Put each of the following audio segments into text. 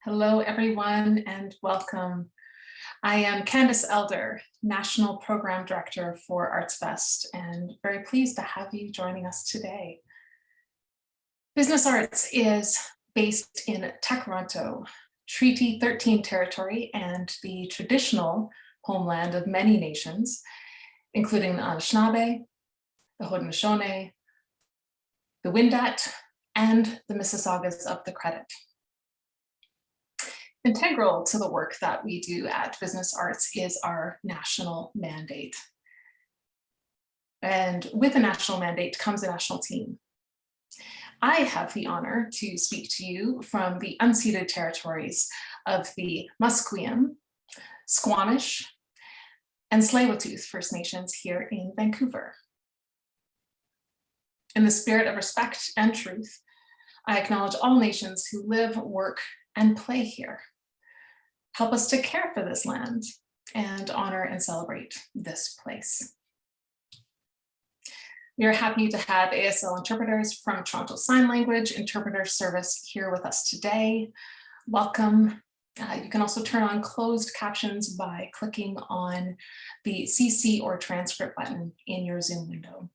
Hello, everyone, and welcome. I am Candace Elder, National Program Director for artsvest, and very pleased to have you joining us today. Business Arts is based in Toronto, Treaty 13 territory, and the traditional homeland of many nations, including the Anishinaabe, the Haudenosaunee, the Wendat, and the Mississaugas of the Credit. Integral to the work that we do at Business Arts is our national mandate. And with a national mandate comes a national team. I have the honor to speak to you from the unceded territories of the Musqueam, Squamish, and Tsleil-Waututh First Nations here in Vancouver. In the spirit of respect and truth, I acknowledge all nations who live, work, and play here. Help us to care for this land and honor and celebrate this place. We are happy to have ASL interpreters from Toronto Sign Language Interpreter Service here with us today. Welcome. You can also turn on closed captions by clicking on the CC or transcript button in your Zoom window.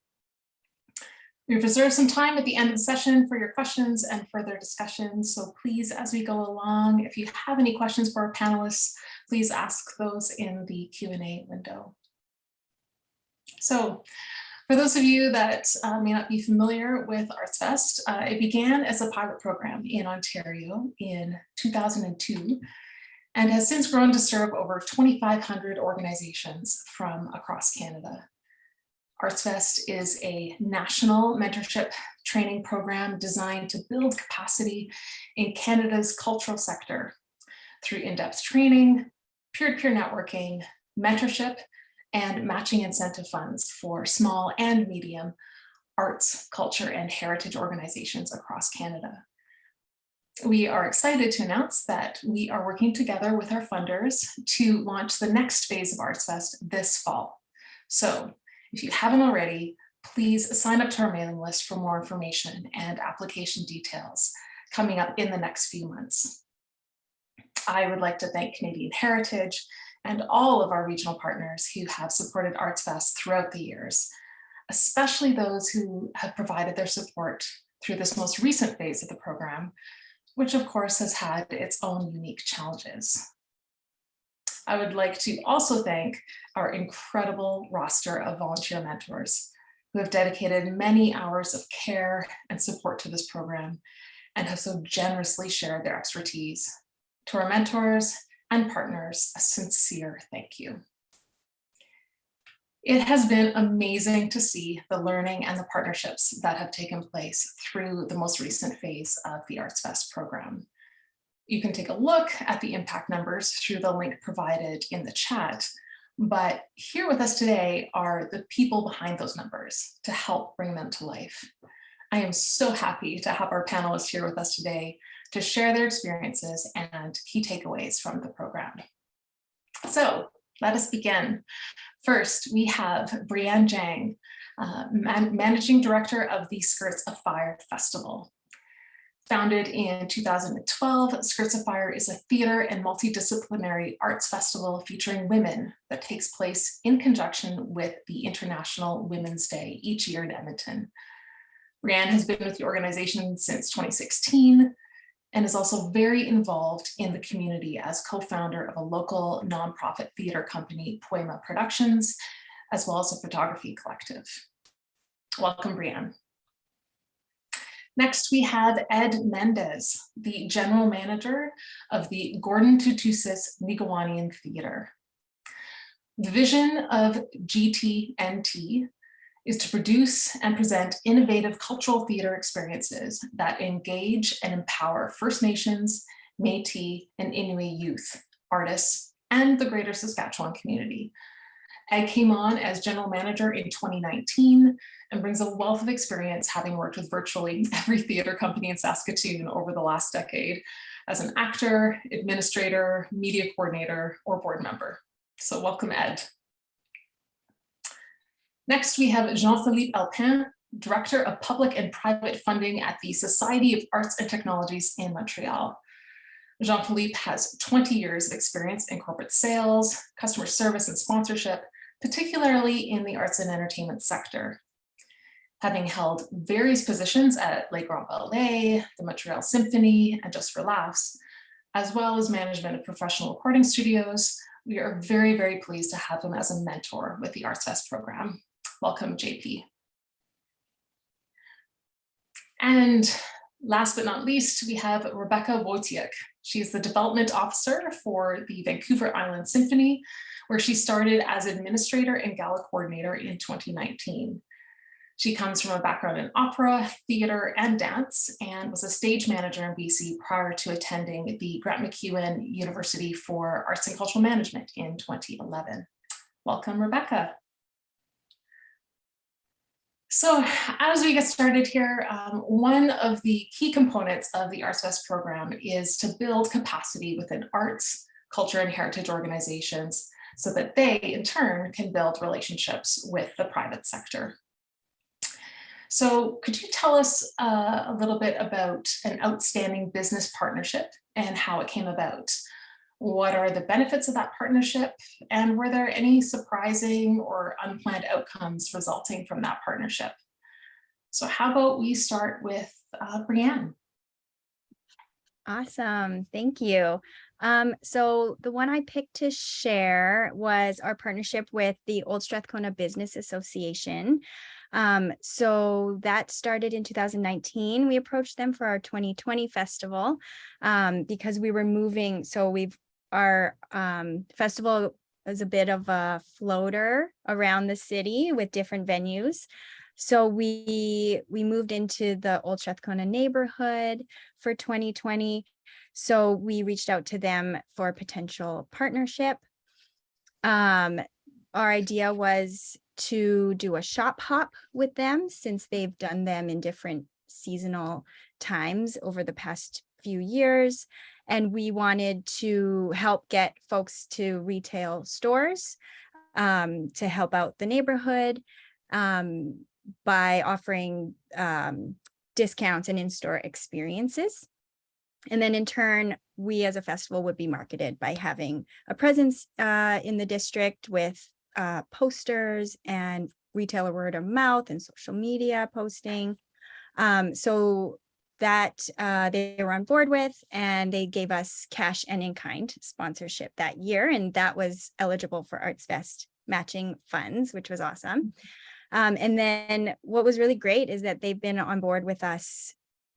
We've reserved some time at the end of the session for your questions and further discussions. So please, as we go along, if you have any questions for our panelists, please ask those in the Q&A window. So for those of you that may not be familiar with artsvest, it began as a pilot program in Ontario in 2002 and has since grown to serve over 2,500 organizations from across Canada. artsvest is a national mentorship training program designed to build capacity in Canada's cultural sector through in-depth training, peer-to-peer networking, mentorship, and matching incentive funds for small and medium arts, culture, and heritage organizations across Canada. We are excited to announce that we are working together with our funders to launch the next phase of artsvest this fall. So if you haven't already, please sign up to our mailing list for more information and application details coming up in the next few months. I would like to thank Canadian Heritage and all of our regional partners who have supported artsvest throughout the years, especially those who have provided their support through this most recent phase of the program, which of course has had its own unique challenges. I would like to also thank our incredible roster of volunteer mentors who have dedicated many hours of care and support to this program and have so generously shared their expertise. To our mentors and partners, a sincere thank you. It has been amazing to see the learning and the partnerships that have taken place through the most recent phase of the artsvest program. You can take a look at the impact numbers through the link provided in the chat, but here with us today are the people behind those numbers to help bring them to life. I am so happy to have our panelists here with us today to share their experiences and key takeaways from the program. So let us begin. First, we have Brianne Jang, Managing Director of the Skirts Afire Festival. Founded in 2012, Skirts Afire is a theater and multidisciplinary arts festival featuring women that takes place in conjunction with the International Women's Day each year in Edmonton. Brianne has been with the organization since 2016 and is also very involved in the community as co-founder of a local nonprofit theater company, Poema Productions, as well as a photography collective. Welcome, Brianne. Next, we have Ed Mendez, the general manager of the Gordon Tootoosis Nikaniwin Theater. The vision of GTNT is to produce and present innovative cultural theater experiences that engage and empower First Nations, Métis, and Inuit youth, artists, and the greater Saskatchewan community. Ed came on as general manager in 2019 and brings a wealth of experience having worked with virtually every theater company in Saskatoon over the last decade as an actor, administrator, media coordinator, or board member. So welcome, Ed. Next, we have Jean-Philippe Alepins, Director of Public and Private Funding at the Société of Arts and Technologies in Montreal. Jean-Philippe has 20 years of experience in corporate sales, customer service, and sponsorship, particularly in the arts and entertainment sector. Having held various positions at Le Grand Ballet, the Montreal Symphony, and Just for Laughs, as well as management of professional recording studios, we are very, very pleased to have him as a mentor with the ArtsVest program. Welcome, JP. And last but not least, we have Rebecca Voitiek. She's the development officer for the Vancouver Island Symphony, where she started as administrator and gala coordinator in 2019. She comes from a background in opera, theater, and dance, and was a stage manager in BC prior to attending the Grant MacEwan University for Arts and Cultural Management in 2011. Welcome, Rebecca. So as we get started here, one of the key components of the ArtsVest program is to build capacity within arts, culture, and heritage organizations so that they, in turn, can build relationships with the private sector. So could you tell us a little bit about an outstanding business partnership and how it came about? What are the benefits of that partnership? And were there any surprising or unplanned outcomes resulting from that partnership? So how about we start with Brianne? Awesome, thank you. So the one I picked to share was our partnership with the Old Strathcona Business Association. So that started in 2019. We approached them for our 2020 festival because we were moving. So our festival is a bit of a floater around the city with different venues. So we moved into the Old Strathcona neighborhood for 2020. So we reached out to them for a potential partnership. Our idea was to do a shop hop with them since they've done them in different seasonal times over the past few years. And we wanted to help get folks to retail stores to help out the neighborhood by offering discounts and in-store experiences. And then in turn, we as a festival would be marketed by having a presence in the district with posters and retailer word of mouth and social media posting. So that they were on board with, and they gave us cash and in-kind sponsorship that year. And that was eligible for ArtsVest matching funds, which was awesome. And then what was really great is that they've been on board with us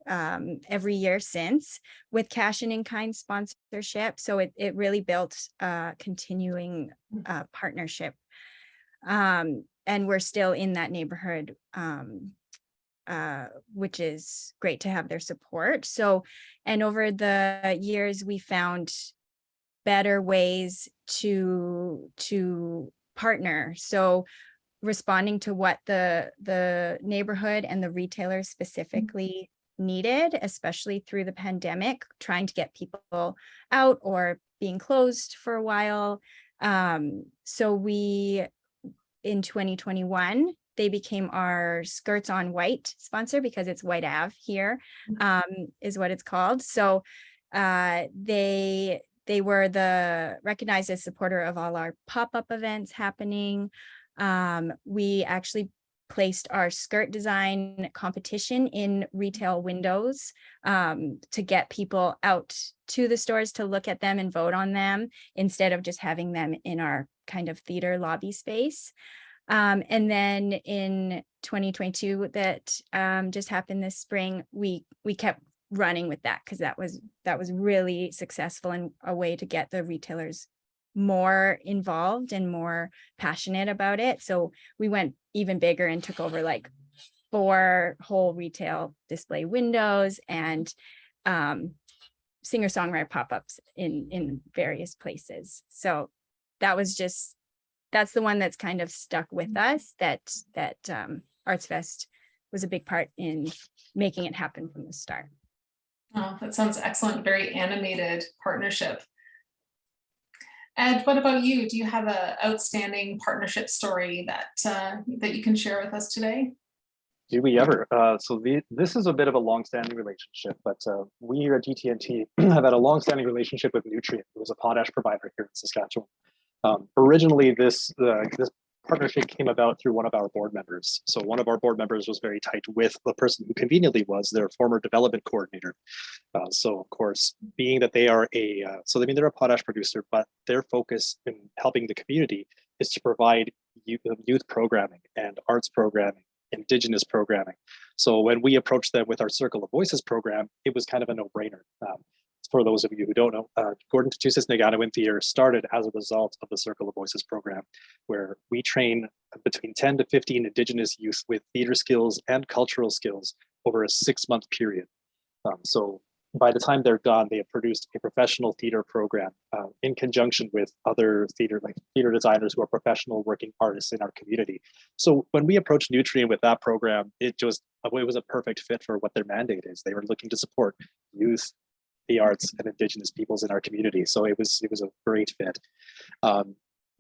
every year since with cash and in-kind sponsorship. So it really built a continuing partnership. And we're still in that neighborhood, which is great to have their support. So, and over the years, we found better ways to partner. So responding to what the neighborhood and the retailers specifically needed, especially through the pandemic, trying to get people out or being closed for a while. So we, in 2021, they became our Skirts on White sponsor because it's White Ave here, is what it's called. So they were recognized as supporter of all our pop-up events happening. We actually placed our skirt design competition in retail windows to get people out to the stores to look at them and vote on them instead of just having them in our kind of theater lobby space. And then in 2022 that just happened this spring, we kept running with that because that was really successful and a way to get the retailers more involved and more passionate about it. So we went even bigger and took over like 4 whole retail display windows and singer-songwriter pop-ups in various places. So that's the one that's kind of stuck with us, that ArtsVest was a big part in making it happen from the start. Oh, that sounds excellent. Very animated partnership. Ed, what about you? Do you have an outstanding partnership story that you can share with us today? Do we ever? This is a bit of a long-standing relationship, but we here at GT&T have had a long-standing relationship with Nutrien, who is a potash provider here in Saskatchewan. Originally, this partnership came about through one of our board members. So one of our board members was very tight with the person who conveniently was their former development coordinator. So of course, being that they are they're a potash producer, but their focus in helping the community is to provide youth programming and arts programming, Indigenous programming. So when we approached them with our Circle of Voices program, it was kind of a no-brainer. For those of you who don't know, Gordon Tootoosis Nikaniwin Theatre started as a result of the Circle of Voices program, where we train between 10 to 15 Indigenous youth with theatre skills and cultural skills over a 6-month period. So by the time they're done, they have produced a professional theatre program in conjunction with other theatre designers who are professional working artists in our community. So when we approached Nutrien with that program, it was a perfect fit for what their mandate is. They were looking to support youth, the arts, and Indigenous peoples in our community. So it was a great fit.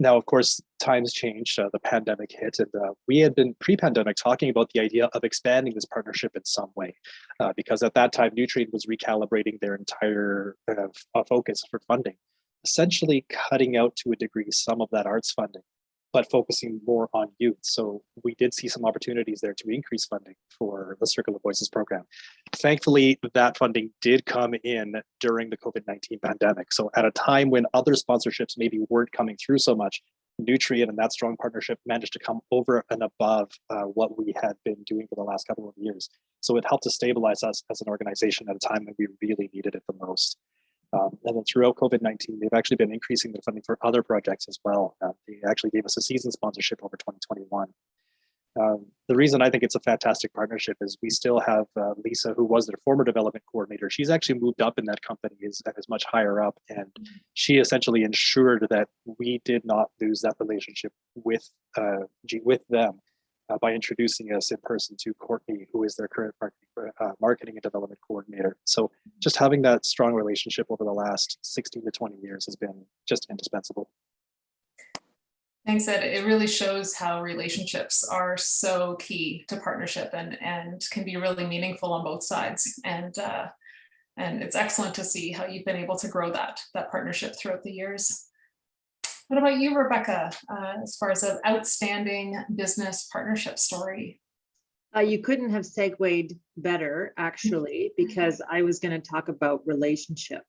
Now, of course, times changed. The pandemic hit, and we had been pre-pandemic talking about the idea of expanding this partnership in some way, because at that time, Nutrien was recalibrating their entire focus for funding, essentially cutting out to a degree some of that arts funding, but focusing more on youth. So we did see some opportunities there to increase funding for the Circle of Voices program. Thankfully, that funding did come in during the COVID-19 pandemic. So at a time when other sponsorships maybe weren't coming through so much, Nutrien and that strong partnership managed to come over and above what we had been doing for the last couple of years. So it helped to stabilize us as an organization at a time when we really needed it the most. And then throughout COVID-19, they've actually been increasing the funding for other projects as well. They actually gave us a season sponsorship over 2021. The reason I think it's a fantastic partnership is we still have Lisa, who was their former development coordinator. She's actually moved up in that company and is much higher up. And she essentially ensured that we did not lose that relationship with them by introducing us in person to Courtney, who is their current marketing and development coordinator. So just having that strong relationship over the last 16 to 20 years has been just indispensable. Thanks, Ed. It really shows how relationships are so key to partnership and can be really meaningful on both sides. And it's excellent to see how you've been able to grow that partnership throughout the years. What about you, Rebecca, as far as an outstanding business partnership story? You couldn't have segued better, actually, because I was going to talk about relationship.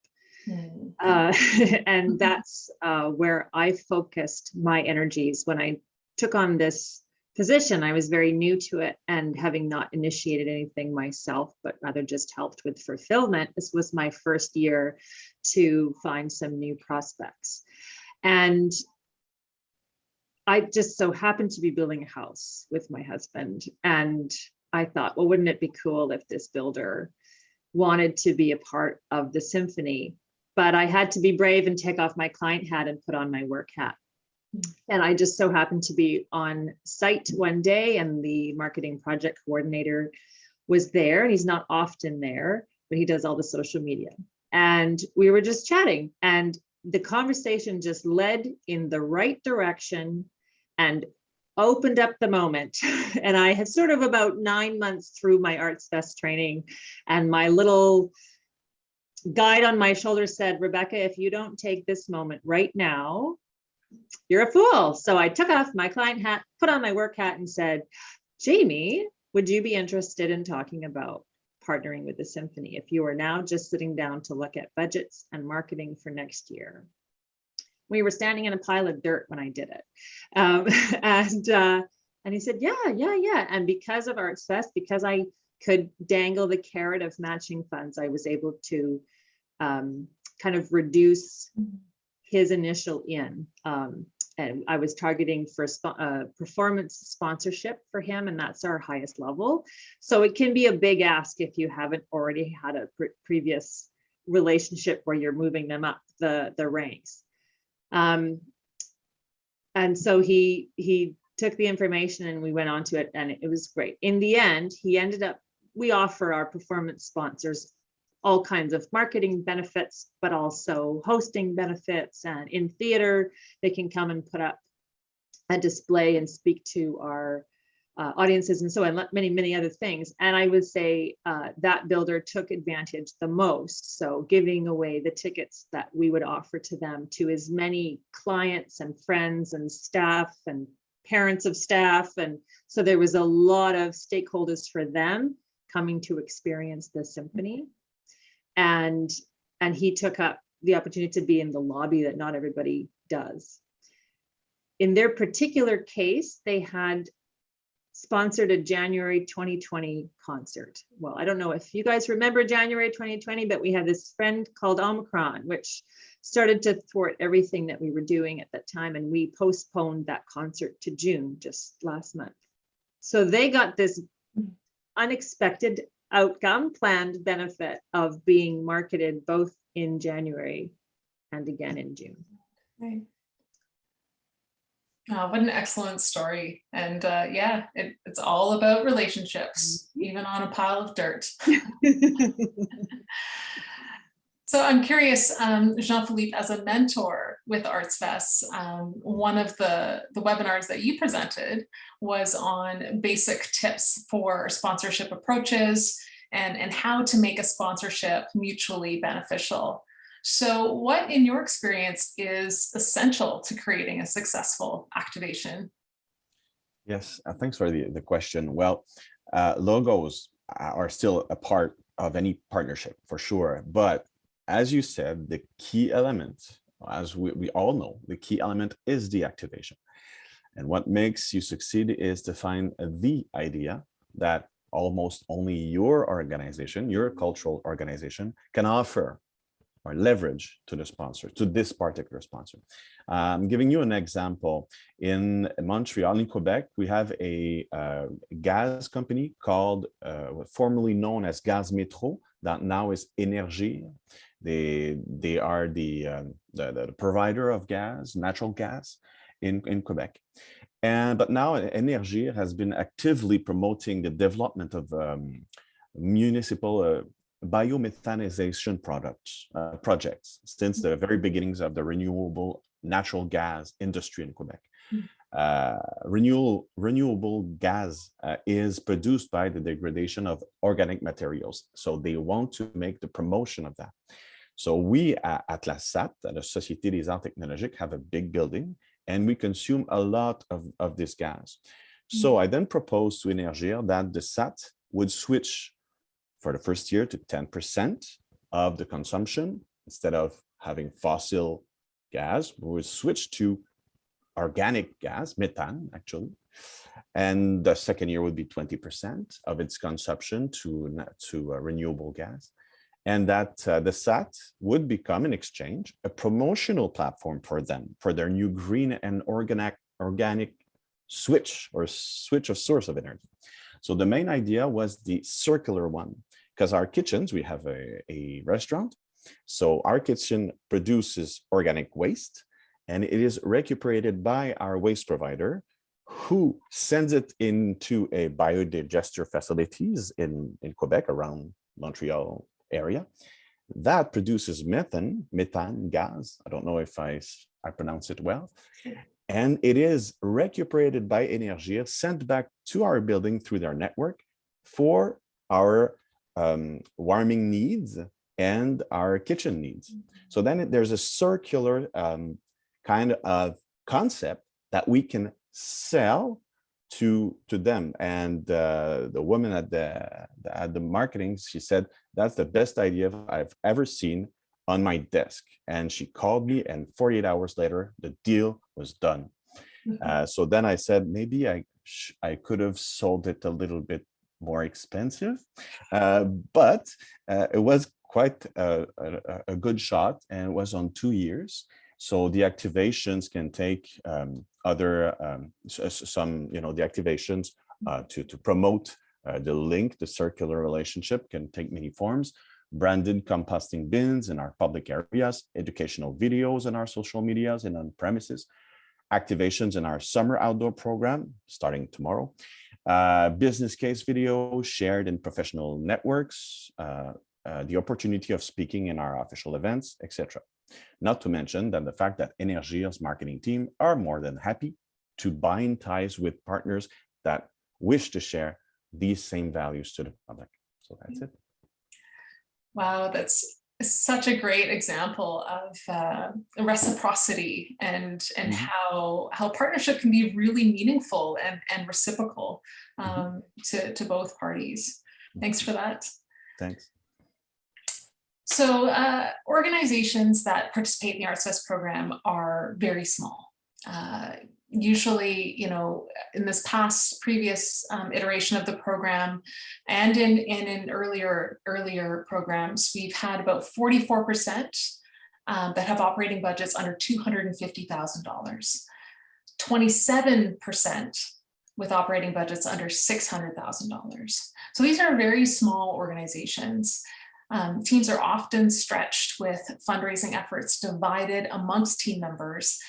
And that's where I focused my energies when I took on this position. I was very new to it, and having not initiated anything myself, but rather just helped with fulfillment. This was my first year to find some new prospects. And I just so happened to be building a house with my husband. And I thought, well, wouldn't it be cool if this builder wanted to be a part of the symphony? But I had to be brave and take off my client hat and put on my work hat. And I just so happened to be on site one day, and the marketing project coordinator was there. He's not often there, but he does all the social media. And we were just chatting, and the conversation just led in the right direction and opened up the moment. And I had sort of about 9 months through my artsvest training, and my little guide on my shoulder said, Rebecca, if you don't take this moment right now, you're a fool. So I took off my client hat, put on my work hat, and said, Jamie, would you be interested in talking about partnering with the symphony if you are now just sitting down to look at budgets and marketing for next year? We were standing in a pile of dirt when I did it. And he said, yeah. And because of artsvest, because I could dangle the carrot of matching funds, I was able to kind of reduce his initial in. And I was targeting for performance sponsorship for him, and that's our highest level. So it can be a big ask if you haven't already had a previous relationship where you're moving them up the ranks. And so he took the information and we went on to it, and it was great. In the end, we offer our performance sponsors all kinds of marketing benefits, but also hosting benefits. And in theater, they can come and put up a display and speak to our audiences and so on, many, many other things. And I would say that builder took advantage the most. So giving away the tickets that we would offer to them to as many clients and friends and staff and parents of staff. And so there was a lot of stakeholders for them coming to experience the symphony. And he took up the opportunity to be in the lobby that not everybody does. In their particular case, they had sponsored a January 2020 concert. Well, I don't know if you guys remember January 2020, but we had this friend called Omicron, which started to thwart everything that we were doing at that time. And we postponed that concert to June, just last month. So they got this unexpected outcome, planned benefit of being marketed both in January and again in June. Right. Oh, what an excellent story. And yeah, it's all about relationships, even on a pile of dirt. So I'm curious, Jean-Philippe, as a mentor with artsvest, one of the webinars that you presented was on basic tips for sponsorship approaches and how to make a sponsorship mutually beneficial. So what, in your experience, is essential to creating a successful activation? Yes, thanks for the question. Well, logos are still a part of any partnership for sure. But as you said, the key element, as we all know, the key element is the activation. And what makes you succeed is to find the idea that almost only your organization, your cultural organization, can offer or leverage to the sponsor, to this particular sponsor. I'm giving you an example. In Montreal, in Quebec, we have a gas company called, formerly known as Gaz Métro, that now is Énergie. They are the provider of gas, natural gas in Quebec. But now Énergie has been actively promoting the development of municipal biomethanization projects since the very beginnings of the renewable natural gas industry in Quebec. Renewable gas is produced by the degradation of organic materials. So they want to make the promotion of that. So we at La SAT, at the Société des Arts Technologiques, have a big building and we consume a lot of this gas. So I then proposed to Énergie that the SAT would switch for the first year to 10% of the consumption. Instead of having fossil gas, we would switch to organic gas, methane actually. And the second year would be 20% of its consumption to renewable gas. And that the SAT would become, in exchange, a promotional platform for them, for their new green and organic switch of source of energy. So the main idea was the circular one, because our kitchens, we have a restaurant. So our kitchen produces organic waste and it is recuperated by our waste provider, who sends it into a biodigester facilities in Quebec, around Montreal area. That produces methane gas. I don't know if I pronounce it well. And it is recuperated by Énergie, sent back to our building through their network for our warming needs and our kitchen needs. So then there's a circular kind of concept that we can sell to them. And the woman at the marketing, she said, that's the best idea I've ever seen on my desk. And she called me, and 48 hours later, the deal was done. So then I said, maybe I could have sold it a little bit more expensive, but it was quite a good shot, and it was on 2 years. So the activations can take the activations to promote the link, the circular relationship can take many forms. Branded composting bins in our public areas, educational videos in our social medias and on premises, activations in our summer outdoor program starting tomorrow, business case videos shared in professional networks, the opportunity of speaking in our official events, etc. Not to mention that the fact that Énergie's marketing team are more than happy to bind ties with partners that wish to share these same values to the public. So that's it. Wow, that's such a great example of reciprocity and Mhm. how partnership can be really meaningful and reciprocal to both parties. Thanks for that. Thanks. So organizations that participate in the ArtsVest program are very small. Usually, you know, in this previous iteration of the program and in earlier programs, we've had about 44% that have operating budgets under $250,000, 27% with operating budgets under $600,000. So these are very small organizations. Teams are often stretched with fundraising efforts divided amongst team members,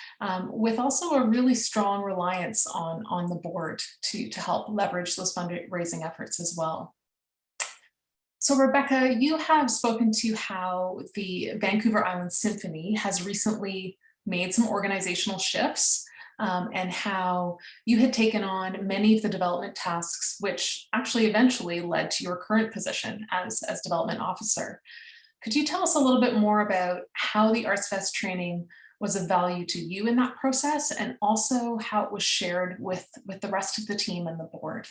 with also a really strong reliance on the board to help leverage those fundraising efforts as well. So Rebecca, you have spoken to how the Vancouver Island Symphony has recently made some organizational shifts, and how you had taken on many of the development tasks, which actually eventually led to your current position as development officer. Could you tell us a little bit more about how the ArtsVest training was of value to you in that process, and also how it was shared with the rest of the team and the board?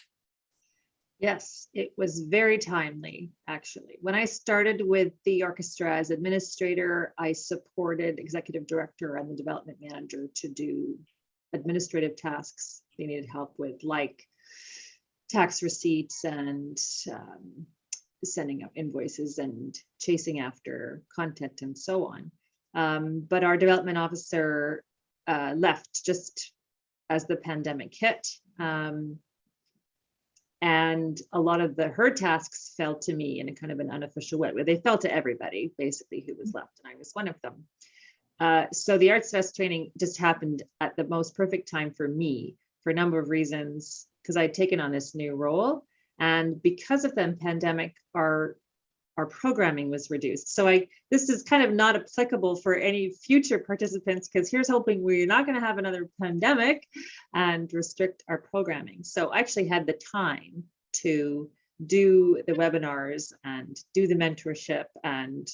Yes, it was very timely, actually. When I started with the orchestra as administrator, I supported executive director and the development manager to do administrative tasks they needed help with, like tax receipts and sending out invoices and chasing after content and so on. But our development officer left just as the pandemic hit. And a lot of her tasks fell to me in a kind of an unofficial way, where they fell to everybody, basically, who was left, and I was one of them. So the ArtsVest training just happened at the most perfect time for me for a number of reasons, because I'd taken on this new role, and because of the pandemic, our programming was reduced. So this is kind of not applicable for any future participants, because here's hoping we're not going to have another pandemic and restrict our programming. So I actually had the time to do the webinars and do the mentorship and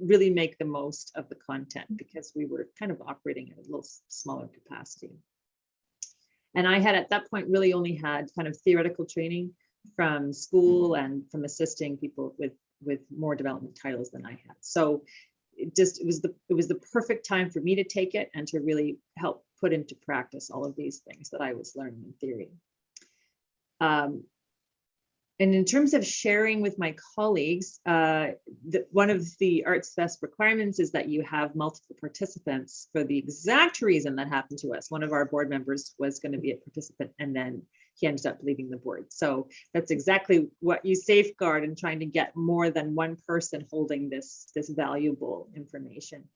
really make the most of the content, because we were kind of operating at a little smaller capacity. And I had at that point really only had kind of theoretical training from school and from assisting people with more development titles than I had. So it was the perfect time for me to take it and to really help put into practice all of these things that I was learning in theory. And in terms of sharing with my colleagues, one of the ArtsVest requirements is that you have multiple participants for the exact reason that happened to us. One of our board members was going to be a participant, and then he ended up leaving the board. So that's exactly what you safeguard in trying to get more than one person holding this valuable information.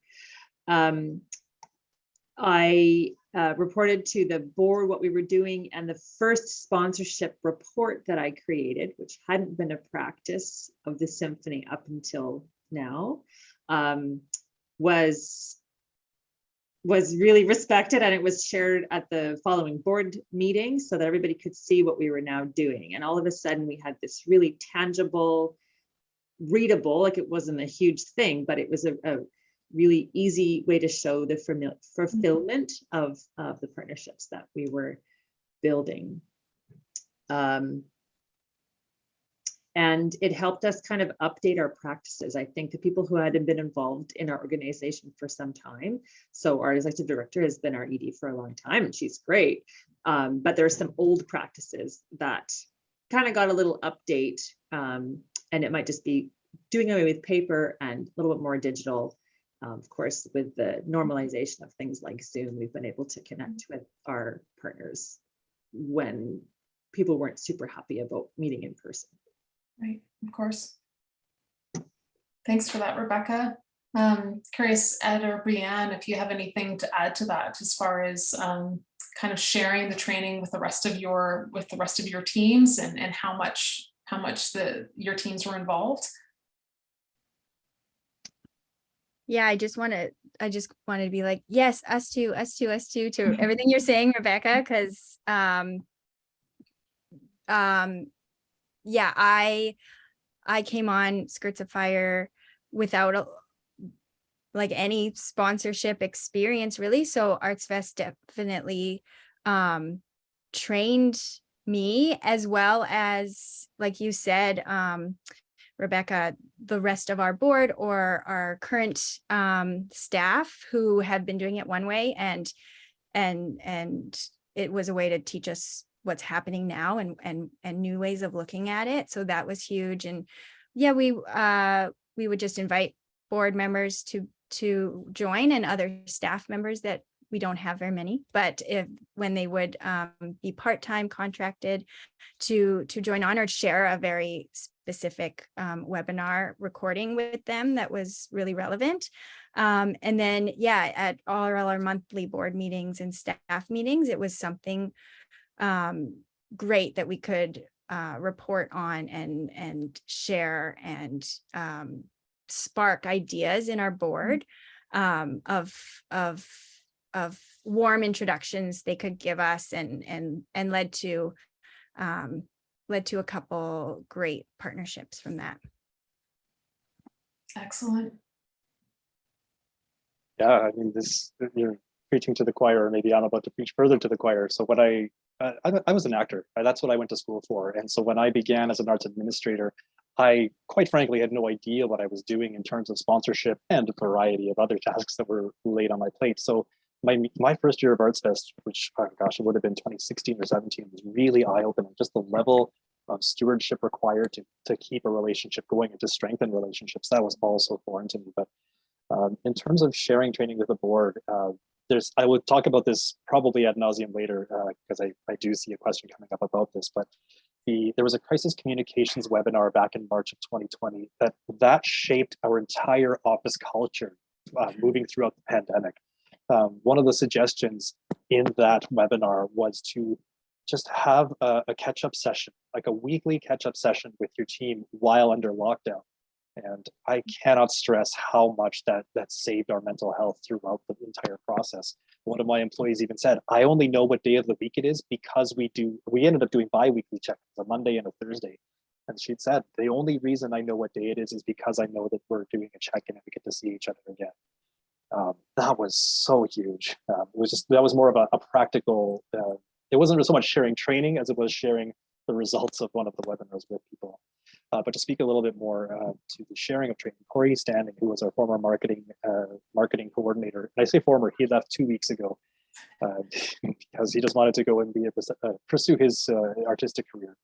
I reported to the board what we were doing, and the first sponsorship report that I created, which hadn't been a practice of the symphony up until now, was really respected, and it was shared at the following board meeting so that everybody could see what we were now doing. And all of a sudden we had this really tangible, readable, like it wasn't a huge thing, but it was a really easy way to show the fulfillment of the partnerships that we were building. And it helped us kind of update our practices. I think the people who hadn't been involved in our organization for some time. So our executive director has been our ED for a long time, and she's great. But there are some old practices that kind of got a little update, and it might just be doing away with paper and a little bit more digital. Of course, with the normalization of things like Zoom, we've been able to connect with our partners when people weren't super happy about meeting in person. Right, of course. Thanks for that, Rebecca. Curious, Ed or Brianne, if you have anything to add to that as far as kind of sharing the training with the rest of your teams, and how much your teams were involved. Yeah, I just wanted to be like, yes, us too, to everything you're saying, Rebecca, because yeah, I came on Skirts of Fire without like any sponsorship experience really. So artsvest definitely trained me, as well as, like you said, Rebecca, the rest of our board or our current staff who have been doing it one way, and it was a way to teach us what's happening now and new ways of looking at it. So that was huge. And yeah, we would just invite board members to join, and other staff members that we don't have very many, but when they would be part-time contracted to join on or share a very specific webinar recording with them that was really relevant. And then, yeah, at all our monthly board meetings and staff meetings, it was something great that we could report on and share and spark ideas in our board of warm introductions they could give us, and led to a couple great partnerships from that. Excellent. Yeah, I mean, you're preaching to the choir, or maybe I'm about to preach further to the choir. So when I was an actor, that's what I went to school for. And so when I began as an arts administrator, I quite frankly had no idea what I was doing in terms of sponsorship and a variety of other tasks that were laid on my plate. So my first year of artsvest, which, oh gosh, it would have been 2016 or 17, was really eye-opening. Just the level of stewardship required to keep a relationship going and to strengthen relationships, that was all so foreign to me. But in terms of sharing training with the board, I would talk about this probably ad nauseum later, because I do see a question coming up about this, but there was a crisis communications webinar back in March of 2020 that shaped our entire office culture moving throughout the pandemic. One of the suggestions in that webinar was to just have a catch-up session, like a weekly catch-up session with your team while under lockdown. And I cannot stress how much that saved our mental health throughout the entire process. One of my employees even said, I only know what day of the week it is because we ended up doing bi-weekly check-ins, a Monday and a Thursday. And she'd said, the only reason I know what day it is because I know that we're doing a check-in and we get to see each other again. That was so huge. That was more of a practical, it wasn't so much sharing training as it was sharing the results of one of the webinars with people. But to speak a little bit more to the sharing of training, Corey Stanley, who was our former marketing coordinator, and I say former, he left 2 weeks ago because he just wanted to go and pursue his artistic career.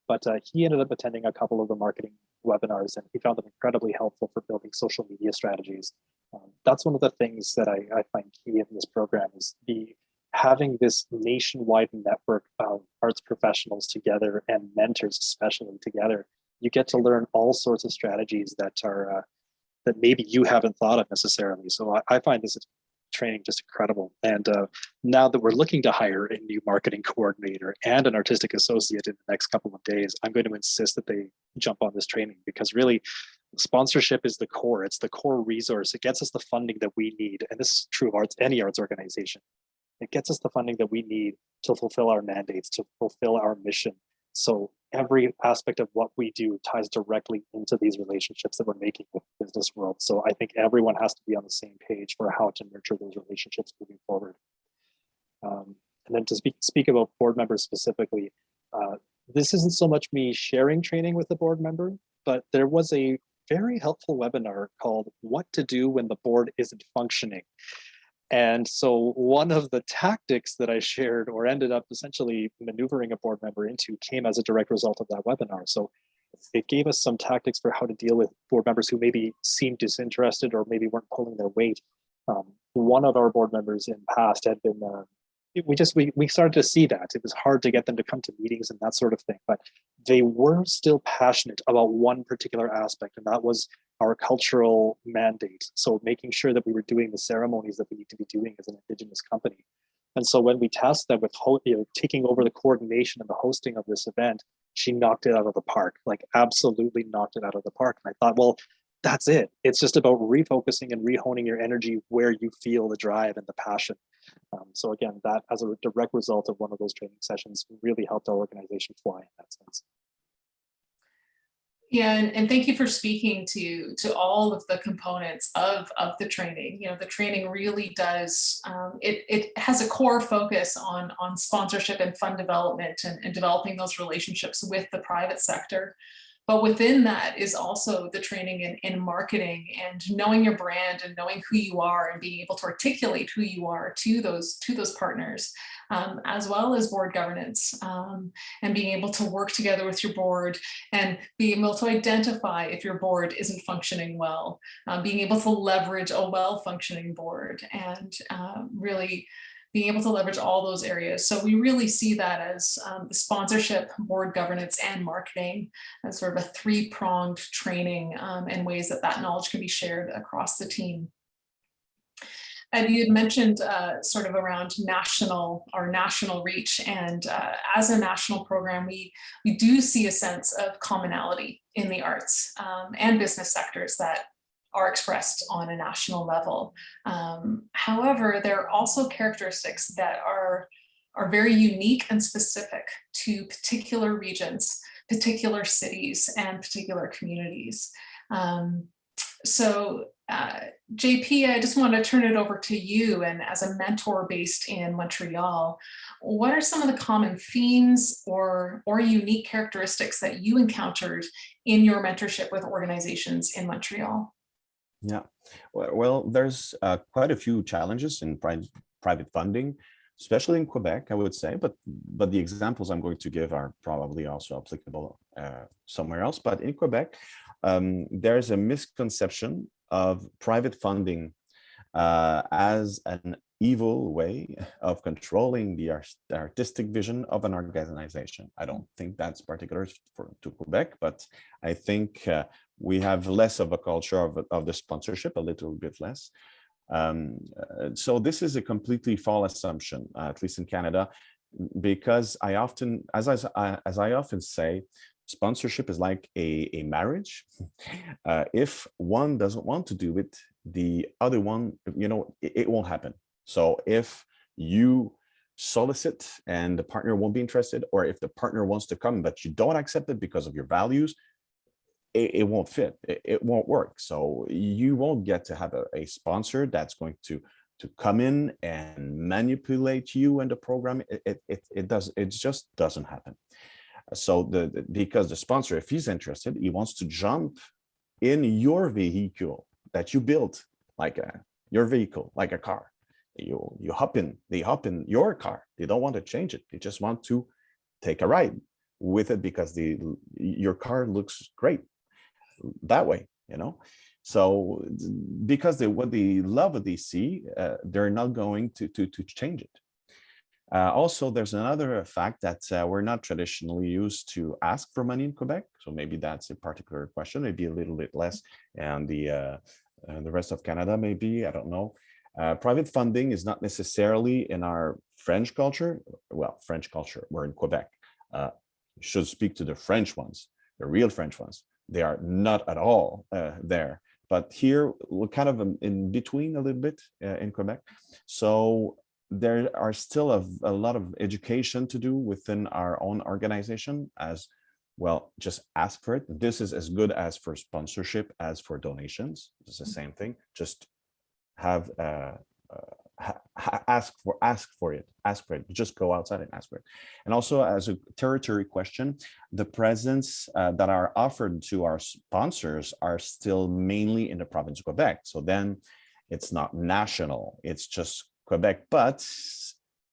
But he ended up attending a couple of the marketing webinars, and he found them incredibly helpful for building social media strategies. That's one of the things that I find key in this program is having this nationwide network of arts professionals together and mentors especially together. You get to learn all sorts of strategies that maybe you haven't thought of necessarily. So I find this training just incredible. And now that we're looking to hire a new marketing coordinator and an artistic associate in the next couple of days, I'm going to insist that they jump on this training, because really sponsorship is the core. It's the core resource. It gets us the funding that we need. And this is true of any arts organization. It gets us the funding that we need to fulfill our mandates, to fulfill our mission. So every aspect of what we do ties directly into these relationships that we're making with the business world. So I think everyone has to be on the same page for how to nurture those relationships moving forward. And then to speak about board members specifically, this isn't so much me sharing training with the board member, but there was a very helpful webinar called What to Do When the Board Isn't Functioning. And so one of the tactics that I shared or ended up essentially maneuvering a board member into came as a direct result of that webinar. So it gave us some tactics for how to deal with board members who maybe seemed disinterested or maybe weren't pulling their weight. One of our board members in past had been, we started to see that. It was hard to get them to come to meetings and that sort of thing, but they were still passionate about one particular aspect, and that was our cultural mandate. So making sure that we were doing the ceremonies that we need to be doing as an Indigenous company. And so when we tasked them with taking over the coordination and the hosting of this event, she knocked it out of the park, like absolutely knocked it out of the park. And I thought, well, that's it. It's just about refocusing and rehoning your energy where you feel the drive and the passion. So again, that as a direct result of one of those training sessions really helped our organization fly in that sense. Yeah, and thank you for speaking to all of the components of the training. The training really does, it has a core focus on sponsorship and fund development and developing those relationships with the private sector. But within that is also the training in marketing and knowing your brand and knowing who you are and being able to articulate who you are to those partners, as well as board governance, and being able to work together with your board and being able to identify if your board isn't functioning well, being able to leverage a well-functioning board, and really being able to leverage all those areas. So we really see that as the sponsorship, board governance, and marketing as sort of a three-pronged training, and ways that knowledge can be shared across the team. And you had mentioned sort of around national reach, and as a national program, we do see a sense of commonality in the arts and business sectors that are expressed on a national level. However, there are also characteristics that are very unique and specific to particular regions, particular cities, and particular communities. So JP, I just want to turn it over to you, and as a mentor based in Montreal, what are some of the common themes or unique characteristics that you encountered in your mentorship with organizations in Montreal? Yeah, well, there's quite a few challenges in private funding, especially in Quebec, I would say, but the examples I'm going to give are probably also applicable somewhere else. But in Quebec, there's a misconception of private funding as an evil way of controlling the artistic vision of an organization. I don't think that's particular to Quebec, but I think we have less of a culture of the sponsorship, a little bit less. So this is a completely false assumption, at least in Canada, because as I often say, sponsorship is like a marriage. If one doesn't want to do it, the other one, it won't happen. So if you solicit and the partner won't be interested, or if the partner wants to come but you don't accept it because of your values, it won't fit. It won't work. So you won't get to have a sponsor that's going to come in and manipulate you and the program. It just doesn't happen. So because the sponsor, if he's interested, he wants to jump in your vehicle that you built, like your vehicle, like a car. They hop in your car. They don't want to change it. They just want to take a ride with it because your car looks great that way, So because what they love what they see, they're not going to change it. Also, there's another fact that we're not traditionally used to ask for money in Quebec. So maybe that's a particular question, maybe a little bit less, and the rest of Canada, maybe, I don't know. Private funding is not necessarily in our French culture. Well, French culture, we're in Quebec. Should speak to the French ones, the real French ones. They are not at all there. But here, we're kind of in between a little bit in Quebec. So there are still a lot of education to do within our own organization as well. Just ask for it. This is as good as for sponsorship as for donations. It's the same thing. Just have ask for it. Just go outside and ask for it. And also, as a territory question, the presents that are offered to our sponsors are still mainly in the province of Quebec. So then it's not national, it's just Quebec, but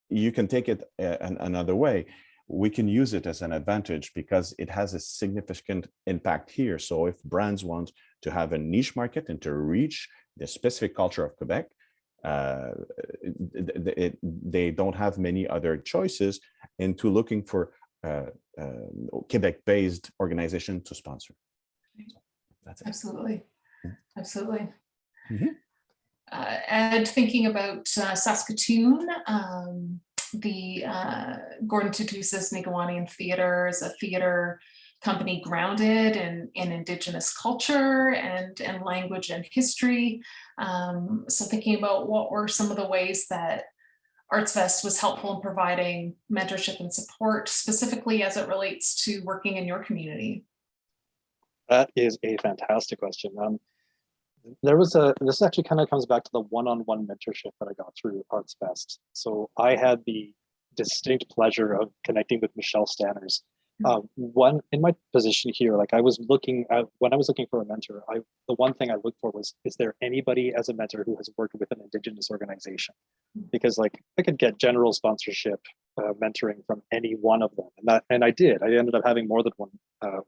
you can take it another way. We can use it as an advantage because it has a significant impact here. So if brands want to have a niche market and to reach the specific culture of Quebec, they don't have many other choices into looking for Quebec-based organization to sponsor. So that's it. Absolutely, absolutely. Mm-hmm. And thinking about Saskatoon, the Gordon Tootoosis Nikaniwin Theatre is a theatre company grounded in Indigenous culture and language and history. So thinking about what were some of the ways that ArtsVest was helpful in providing mentorship and support, specifically as it relates to working in your community? That is a fantastic question. This actually kind of comes back to the one-on-one mentorship that I got through ArtsVest. So I had the distinct pleasure of connecting with Michelle Stanners. One in my position here, like I was looking at, when I was looking for a mentor, the one thing I looked for was, is there anybody as a mentor who has worked with an Indigenous organization? Because like I could get general sponsorship mentoring from any one of them, and I did. I ended up having more than one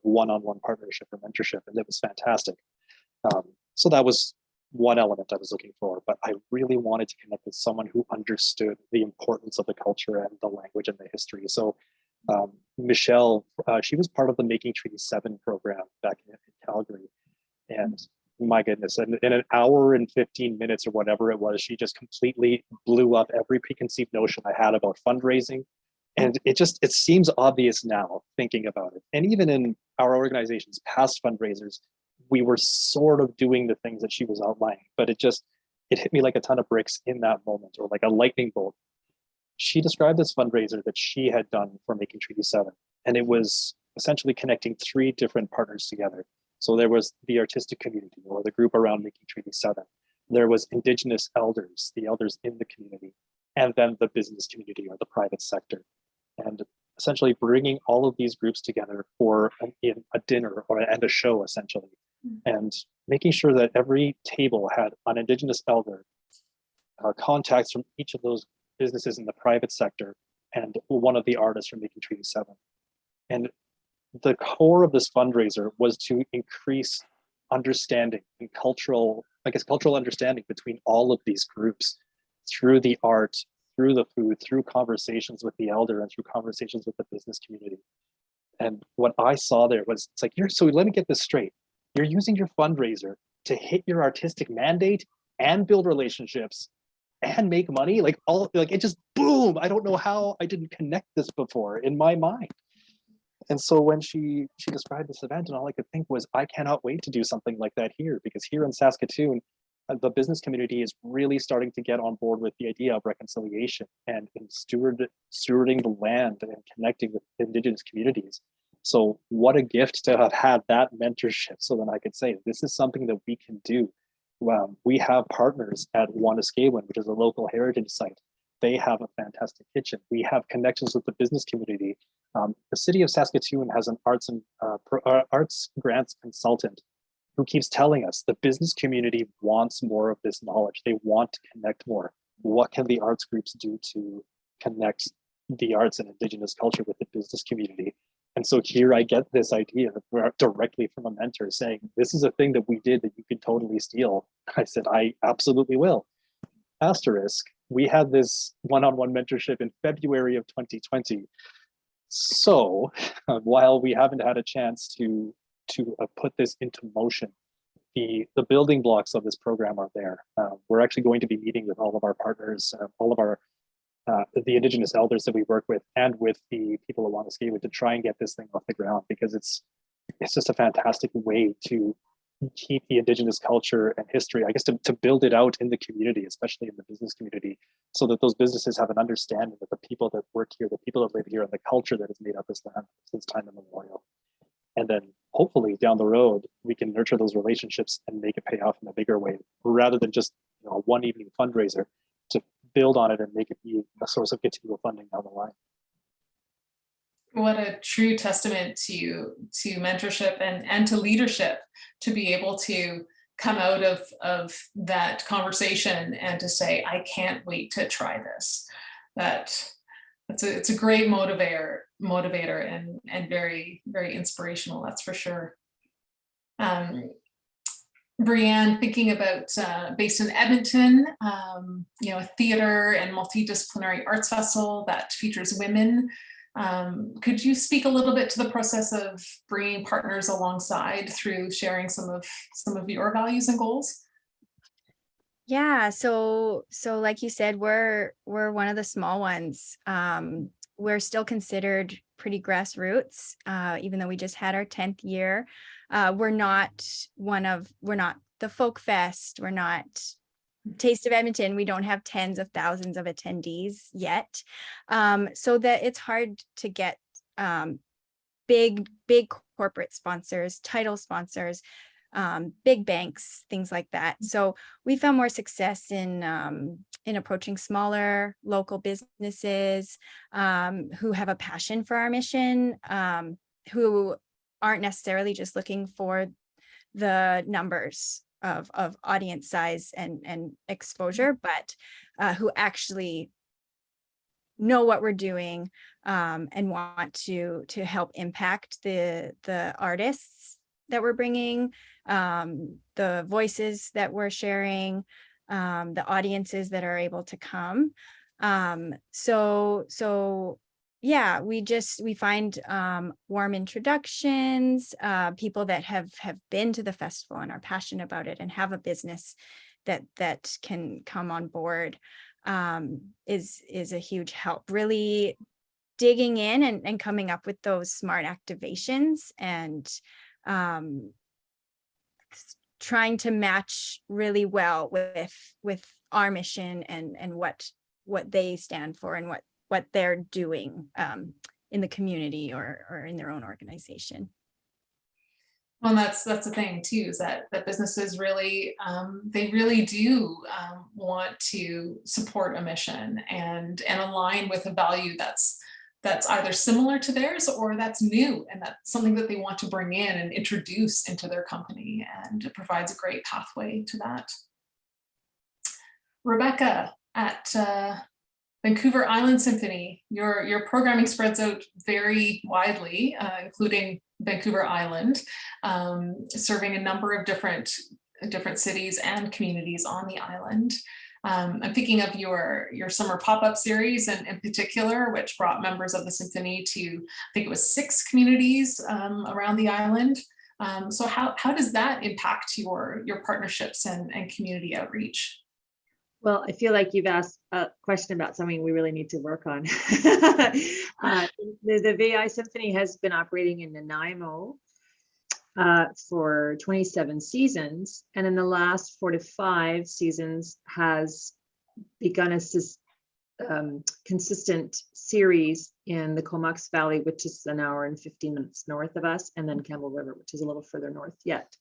one-on-one partnership or mentorship, and it was fantastic. So that was one element I was looking for, but I really wanted to connect with someone who understood the importance of the culture and the language and the history. So Michelle, she was part of the Making Treaty 7 program back in Calgary. And my goodness, in an hour and 15 minutes or whatever it was, she just completely blew up every preconceived notion I had about fundraising. And it seems obvious now thinking about it. And even in our organization's past fundraisers, we were sort of doing the things that she was outlining, but it hit me like a ton of bricks in that moment, or like a lightning bolt. She described this fundraiser that she had done for Making Treaty 7, and it was essentially connecting 3 different partners together. So there was the artistic community, or the group around Making Treaty 7. There was Indigenous elders, the elders in the community, and then the business community or the private sector. And essentially bringing all of these groups together for a dinner and a show, essentially, and making sure that every table had an Indigenous elder, contacts from each of those businesses in the private sector, and one of the artists from Making Treaty 7. And the core of this fundraiser was to increase understanding and cultural understanding between all of these groups through the art, through the food, through conversations with the elder, and through conversations with the business community. And what I saw there was, it's like, so let me get this straight. You're using your fundraiser to hit your artistic mandate and build relationships and make money, it just boom. I don't know how I didn't connect this before in my mind. And so when she described this event, and all I could think was, I cannot wait to do something like that here, because here in Saskatoon, the business community is really starting to get on board with the idea of reconciliation and stewarding the land and connecting with Indigenous communities. So what a gift to have had that mentorship, so then I could say, this is something that we can do. We have partners at Wanaskewin, which is a local heritage site. They have a fantastic kitchen. We have connections with the business community. The city of Saskatoon has an arts grants consultant who keeps telling us the business community wants more of this knowledge. They want to connect more. What can the arts groups do to connect the arts and Indigenous culture with the business community? And so here I get this idea directly from a mentor saying, this is a thing that we did that you could totally steal. I said, I absolutely will. Asterisk, we had this one-on-one mentorship in February of 2020. So while we haven't had a chance to put this into motion, the building blocks of this program are there. We're actually going to be meeting with all of our partners, all of our the Indigenous elders that we work with, and with the people of Wanaskewin, to try and get this thing off the ground, because it's just a fantastic way to keep the Indigenous culture and history, I guess, to build it out in the community, especially in the business community, so that those businesses have an understanding that the people that work here, the people that live here, and the culture that has made up this land since time immemorial. And then hopefully down the road, we can nurture those relationships and make it pay off in a bigger way, rather than just a one evening fundraiser, to build on it and make it be a source of continual funding down the line. What a true testament to mentorship and to leadership, to be able to come out of that conversation and to say, I can't wait to try this. It's a great motivator and very, very inspirational, that's for sure. Brianne, thinking about based in Edmonton, a theater and multidisciplinary arts festival that features women. Could you speak a little bit to the process of bringing partners alongside through sharing some of your values and goals? Yeah, so like you said, we're one of the small ones. We're still considered pretty grassroots, even though we just had our 10th year. We're not the folk fest. We're not Taste of Edmonton, we don't have tens of thousands of attendees yet. So that it's hard to get big corporate sponsors, title sponsors, big banks, things like that. So we found more success in approaching smaller local businesses who have a passion for our mission, who aren't necessarily just looking for the numbers of audience size and exposure, but who actually know what we're doing and want to help impact the artists that we're bringing, the voices that we're sharing, the audiences that are able to come. So yeah, we find warm introductions, people that have been to the festival and are passionate about it and have a business that can come on board, is a huge help. Really digging in and coming up with those smart activations and trying to match really well with our mission and what they stand for and what they're doing in the community or in their own organization. Well, that's the thing too, is that businesses really, they really do want to support a mission and align with a value that's either similar to theirs or that's new, and that's something that they want to bring in and introduce into their company, and it provides a great pathway to that. Rebecca, at Vancouver Island Symphony, your programming spreads out very widely, including Vancouver Island, serving a number of different cities and communities on the island. I'm thinking of your summer pop-up series in particular, which brought members of the symphony to, I think it was 6 communities around the island. So how does that impact your partnerships and community outreach? Well, I feel like you've asked a question about something we really need to work on. The VI Symphony has been operating in Nanaimo for 27 seasons, and in the last 4 to 5 seasons has begun a consistent series in the Comox Valley, which is an hour and 15 minutes north of us, and then Campbell River, which is a little further north yet.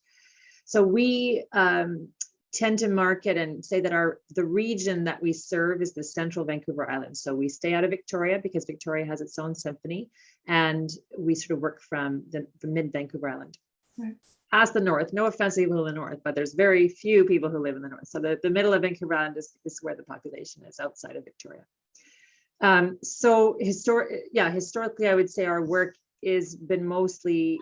So we tend to market and say that the region that we serve is the central Vancouver Island. So we stay out of Victoria because Victoria has its own symphony, and we sort of work from the mid Vancouver Island. Right. As the north, no offense to people in the north, but there's very few people who live in the north. So the middle of Vancouver Island is where the population is outside of Victoria. So historically, I would say our work has been mostly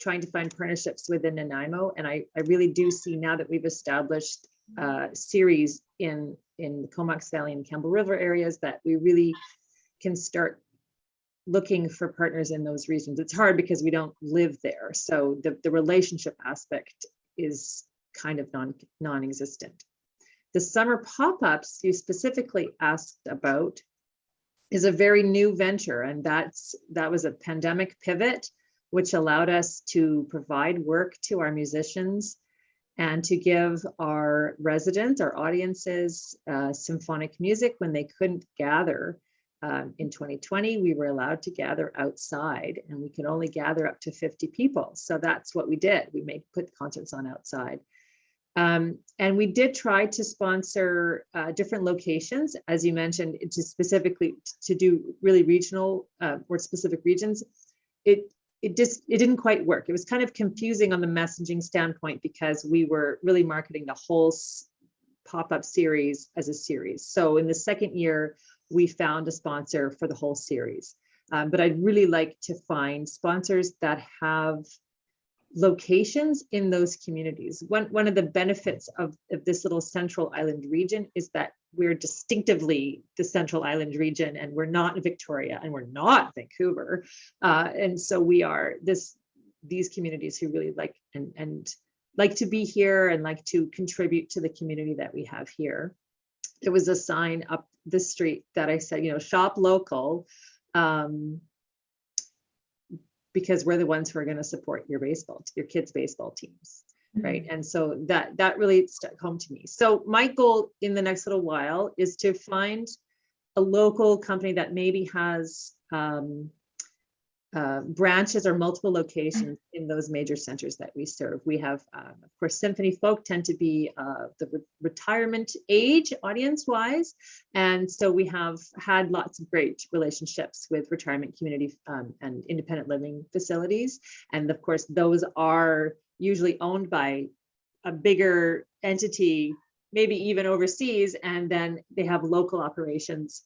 trying to find partnerships within Nanaimo. And I really do see now that we've established series in the Comox Valley and Campbell River areas that we really can start looking for partners in those regions. It's hard because we don't live there. So the relationship aspect is kind of non-existent. The summer pop-ups you specifically asked about is a very new venture. And that was a pandemic pivot, which allowed us to provide work to our musicians and to give our residents, our audiences, symphonic music when they couldn't gather. In 2020, we were allowed to gather outside, and we could only gather up to 50 people. So that's what we did. We put concerts on outside. And we did try to sponsor different locations, as you mentioned, to specifically to do really regional or specific regions. It didn't quite work. It was kind of confusing on the messaging standpoint because we were really marketing the whole pop-up series as a series. So in the second year, we found a sponsor for the whole series. But I'd really like to find sponsors that have locations in those communities. One of the benefits of this little Central Island region is that we're distinctively the Central Island region, and we're not Victoria and we're not Vancouver. And so we are these communities who really like and like to be here and like to contribute to the community that we have here. There was a sign up the street that I said, shop local, because we're the ones who are going to support your kids' baseball teams. right? And so that really stuck home to me. So my goal in the next little while is to find a local company that maybe has branches or multiple locations in those major centers that we serve. We have, of course, Symphony Folk tend to be the retirement age audience-wise. And so we have had lots of great relationships with retirement community and independent living facilities. And of course, those are usually owned by a bigger entity, maybe even overseas, and then they have local operations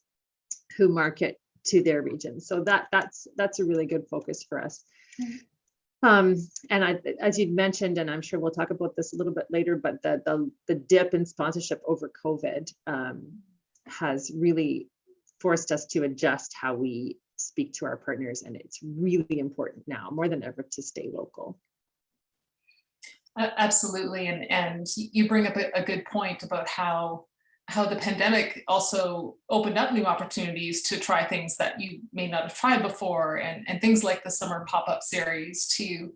who market to their region. So that's a really good focus for us. And as you mentioned, and I'm sure we'll talk about this a little bit later, but the dip in sponsorship over COVID has really forced us to adjust how we speak to our partners. And it's really important now more than ever to stay local. Absolutely. And you bring up a good point about how the pandemic also opened up new opportunities to try things that you may not have tried before, and things like the summer pop-up series to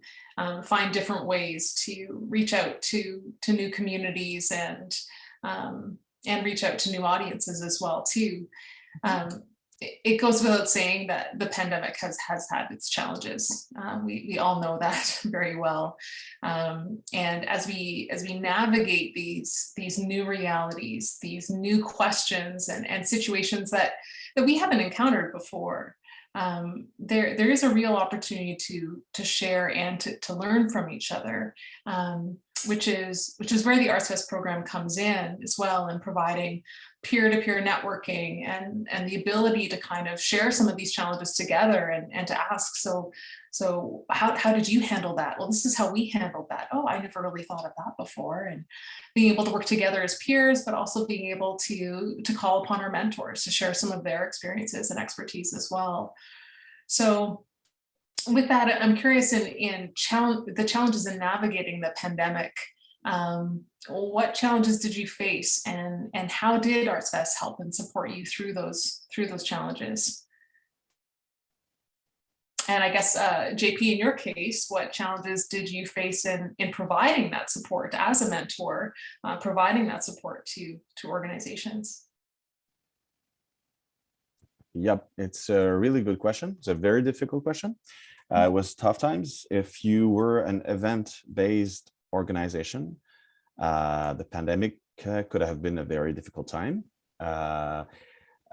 find different ways to reach out to new communities and reach out to new audiences as well too. It goes without saying that the pandemic has had its challenges. We all know that very well. And as we navigate these new realities, these new questions and situations that we haven't encountered before, there is a real opportunity to share and to learn from each other, which is where the artsvest program comes in as well, in providing peer-to-peer networking and the ability to kind of share some of these challenges together and to ask, so how did you handle that? Well, this is how we handled that. Oh, I never really thought of that before. And being able to work together as peers, but also being able to call upon our mentors to share some of their experiences and expertise as well. So with that, I'm curious in the challenges in navigating the pandemic. What challenges did you face, and how did artsvest help and support you through those challenges? And I guess JP, in your case, what challenges did you face in providing that support as a mentor, providing that support to organizations? Yep, it's a really good question. It's a very difficult question. It was tough times. If you were an event-based organization, the pandemic could have been a very difficult time.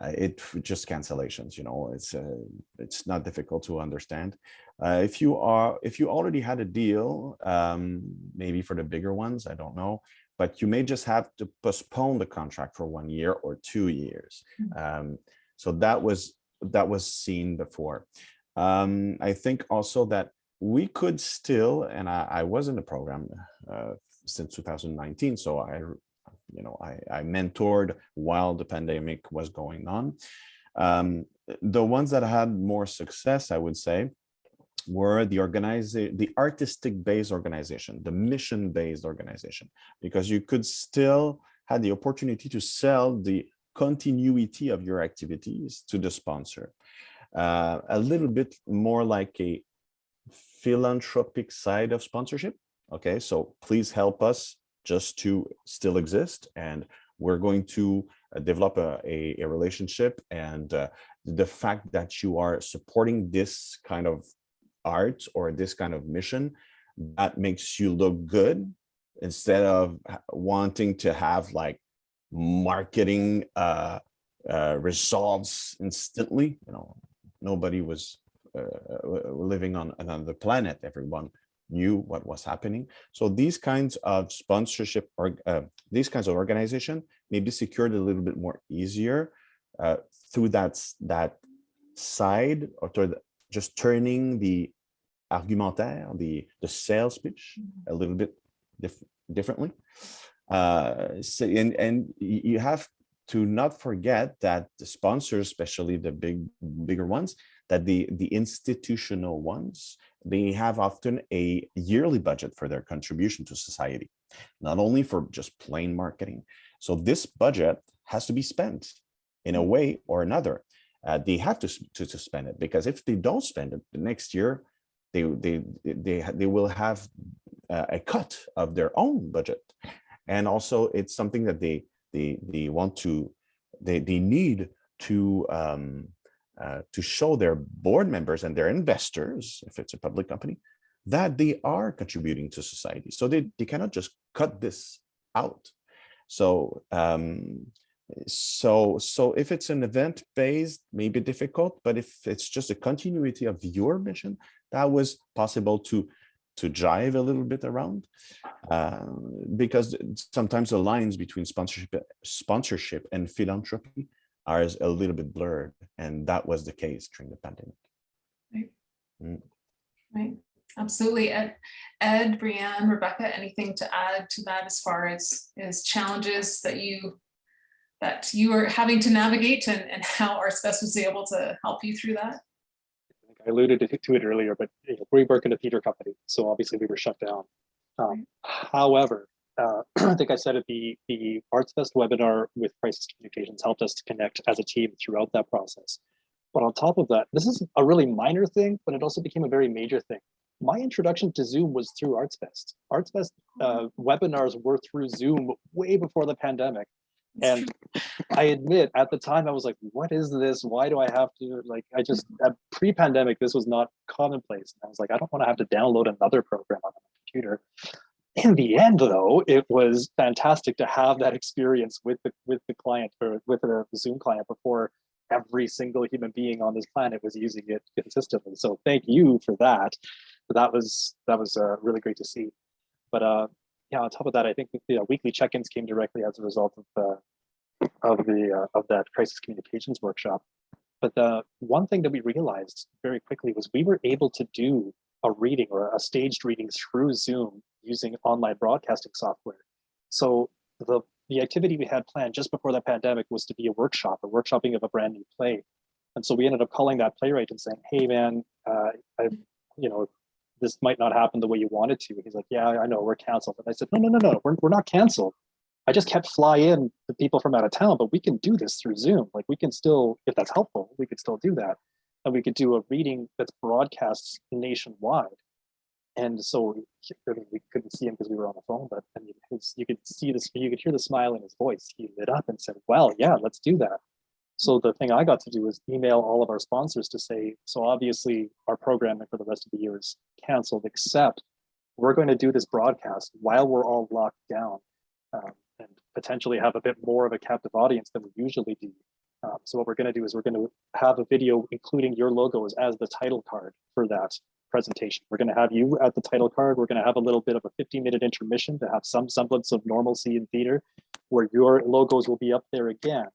It just cancellations, it's not difficult to understand. If you already had a deal, maybe for the bigger ones, I don't know, but you may just have to postpone the contract for 1 year or 2 years. So that was seen before. I think also that we could still, and I was in the program since 2019, so I mentored while the pandemic was going on. The ones that had more success, I would say, were the artistic-based organization, the mission-based organization, because you could still have the opportunity to sell the continuity of your activities to the sponsor. A little bit more like a philanthropic side of sponsorship. Okay, so please help us just to still exist, and we're going to develop a relationship, and the fact that you are supporting this kind of art or this kind of mission, that makes you look good, instead of wanting to have like marketing results instantly. Nobody was living on another planet. Everyone knew what was happening. So these kinds of sponsorship or these kinds of organization may be secured a little bit more easier through that side, or just turning the argumentaire, the sales pitch a little bit differently. And you have to not forget that the sponsors, especially the bigger ones, that the institutional ones, they have often a yearly budget for their contribution to society, not only for just plain marketing. So this budget has to be spent in a way or another. They have to spend it, because if they don't spend it the next year, they will have a cut of their own budget. And also it's something that they want to, they need to show their board members and their investors, if it's a public company, that they are contributing to society. So they cannot just cut this out. So so if it's an event based, maybe difficult, but if it's just a continuity of your mission, that was possible to jive a little bit around, because sometimes the lines between sponsorship and philanthropy are a little bit blurred, and that was the case during the pandemic. Right. Mm. Right. Absolutely. Ed, Brianne, Rebecca, anything to add to that as far as challenges that you are having to navigate, and how artsvest was able to help you through that? I alluded to it earlier, but we work in a theater company, so obviously we were shut down. However, I think I said it, the artsvest webinar with Crisis Communications helped us to connect as a team throughout that process. But on top of that, this is a really minor thing, but it also became a very major thing. My introduction to Zoom was through artsvest. Artsvest webinars were through Zoom way before the pandemic. And I admit at the time I was like, what is this? Why do I have to, like, I just, pre-pandemic, this was not commonplace. And I was like, I don't want to have to download another program on my computer. In the end, though, it was fantastic to have that experience with the client, or with a Zoom client, before every single human being on this planet was using it consistently. So thank you for that. That was really great to see. But yeah, on top of that, I think the weekly check-ins came directly as a result of that crisis communications workshop. But the one thing that we realized very quickly was we were able to do a reading, or a staged reading, through Zoom using online broadcasting software. So the activity we had planned just before the pandemic was to be a workshopping of a brand new play. And so we ended up calling that playwright and saying, hey man, this might not happen the way you wanted to. He's like, yeah, I know, we're canceled. And I said, no, we're not canceled. I just kept fly in the people from out of town, but we can do this through Zoom. Like, we can still, if that's helpful, we could still do that. And we could do a reading that's broadcast nationwide. And so we couldn't see him because we were on the phone, but I mean, you could hear the smile in his voice. He lit up and said, well, yeah, let's do that. So the thing I got to do was email all of our sponsors to say, so obviously our programming for the rest of the year is canceled, except we're going to do this broadcast while we're all locked down, and potentially have a bit more of a captive audience than we usually do. So what we're going to do is we're going to have a video including your logos as the title card for that presentation. We're going to have you at the title card. We're going to have a little bit of a 15-minute intermission to have some semblance of normalcy in theater, where your logos will be up there again.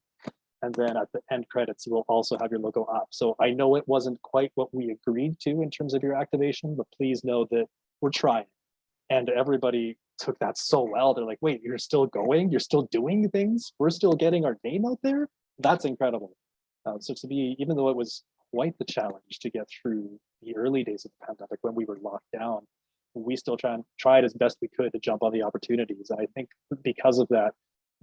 And then at the end credits, you will also have your logo up. So I know it wasn't quite what we agreed to in terms of your activation, but please know that we're trying. And everybody took that so well. They're like, wait, you're still going? You're still doing things? We're still getting our name out there? That's incredible. So to be, even though it was quite the challenge to get through the early days of the pandemic when we were locked down, we still tried as best we could to jump on the opportunities. And I think because of that,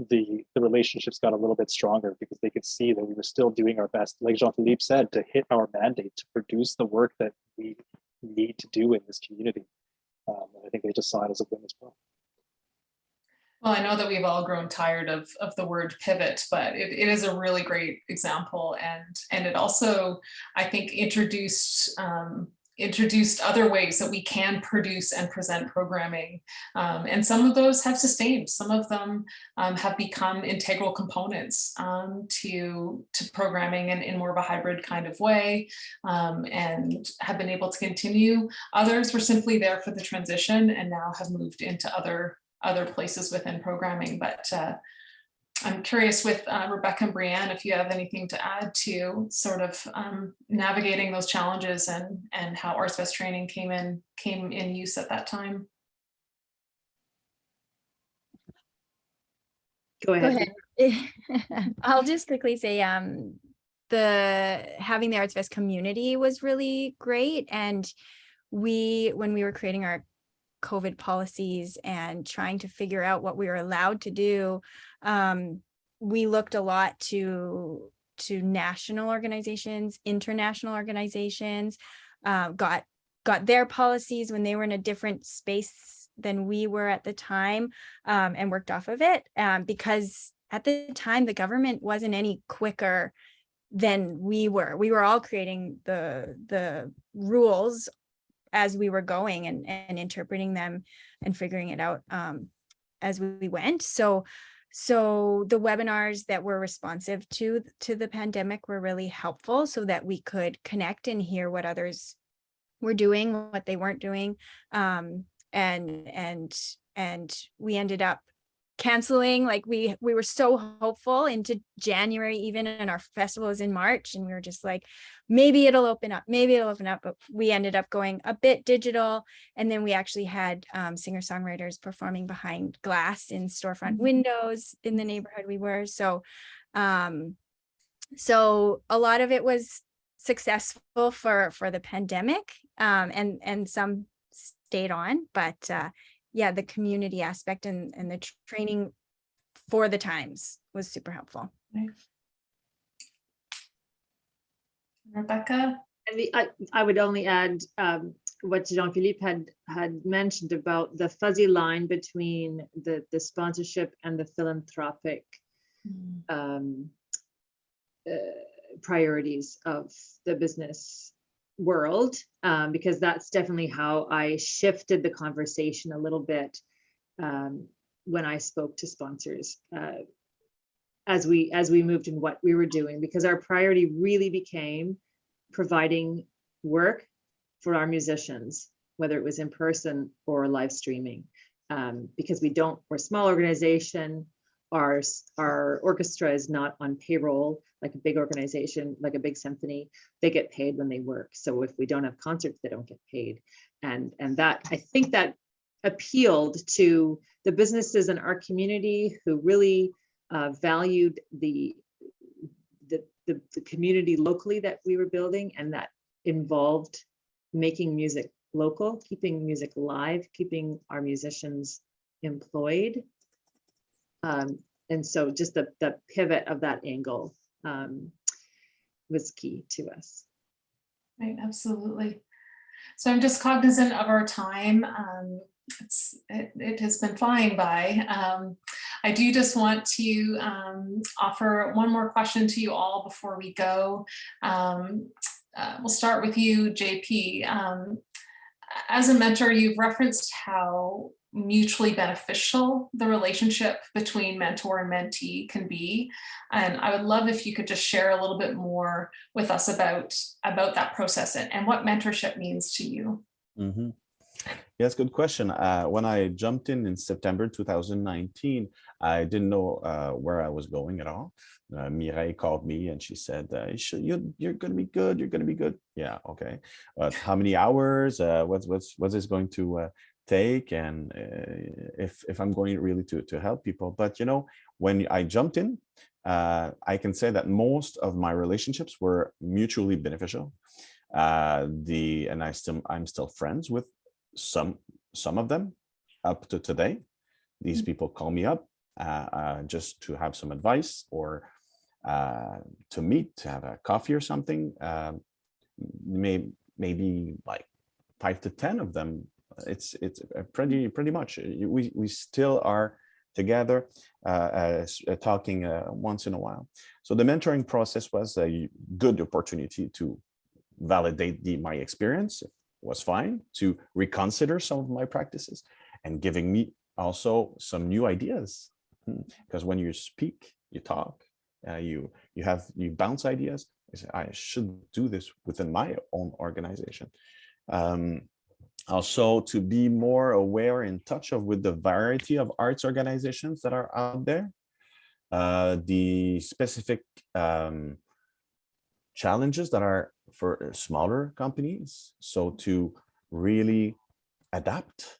the relationships got a little bit stronger, because they could see that we were still doing our best, like Jean-Philippe said, to hit our mandate, to produce the work that we need to do in this community. And I think they just saw it as a win as well. Well, I know that we've all grown tired of the word pivot, but it is a really great example, and it also, I think, introduced other ways that we can produce and present programming, and some of those have sustained. Some of them have become integral components to programming in more of a hybrid kind of way, and have been able to continue. Others were simply there for the transition and now have moved into other places within programming. But I'm curious with Rebecca and Brianne, if you have anything to add to sort of navigating those challenges and how artsvest training came in use at that time. Go ahead. I'll just quickly say having the artsvest community was really great. And when we were creating our COVID policies and trying to figure out what we were allowed to do, we looked a lot to national organizations, international organizations, got their policies when they were in a different space than we were at the time, and worked off of it, because at the time the government wasn't any quicker than we were. We were all creating the rules as we were going and interpreting them and figuring it out as we went. So the webinars that were responsive to the pandemic were really helpful, so that we could connect and hear what others were doing, what they weren't doing. And we ended up canceling, like we were so hopeful into January even, and our festival is in March, and we were just like, maybe it'll open up, but we ended up going a bit digital. And then we actually had singer-songwriters performing behind glass in storefront windows in the neighborhood we were. So so a lot of it was successful for the pandemic, and some stayed on, but yeah, the community aspect and the training for the times was super helpful. Right. Rebecca? And I would only add what Jean-Philippe had mentioned about the fuzzy line between the sponsorship and the philanthropic priorities of the business world, because that's definitely how I shifted the conversation a little bit when I spoke to sponsors as we moved in what we were doing, because our priority really became providing work for our musicians, whether it was in person or live streaming, because we're a small organization. Our orchestra is not on payroll like a big organization, like a big symphony. They get paid when they work. So if we don't have concerts, they don't get paid. And that, I think that appealed to the businesses in our community who really valued the community locally that we were building, and that involved making music local, keeping music alive, keeping our musicians employed. And so just the pivot of that angle was key to us. Right, absolutely. So I'm just cognizant of our time. It has been flying by. I do just want to offer one more question to you all before we go. We'll start with you, JP. As a mentor, you've referenced how mutually beneficial the relationship between mentor and mentee can be. And I would love if you could just share a little bit more with us about that process and what mentorship means to you. Mm-hmm. Yes, good question. When I jumped in September 2019, I didn't know where I was going at all. Mireille called me and she said, you're going to be good. You're going to be good. Yeah. Okay. But how many hours? What's this going to take? And if I'm going really to help people. But, you know, when I jumped in, I can say that most of my relationships were mutually beneficial. And I'm still friends with some of them up to today. These people call me up just to have some advice or to meet, to have a coffee or something. Maybe like 5 to 10 of them. It's pretty much. We still are together talking once in a while. So the mentoring process was a good opportunity to validate my experience. Was fine, to reconsider some of my practices, and giving me also some new ideas, because when you speak, you talk, you bounce ideas. I should do this within my own organization. Also, to be more aware, in touch with the variety of arts organizations that are out there, the specific challenges that are for smaller companies. So to really adapt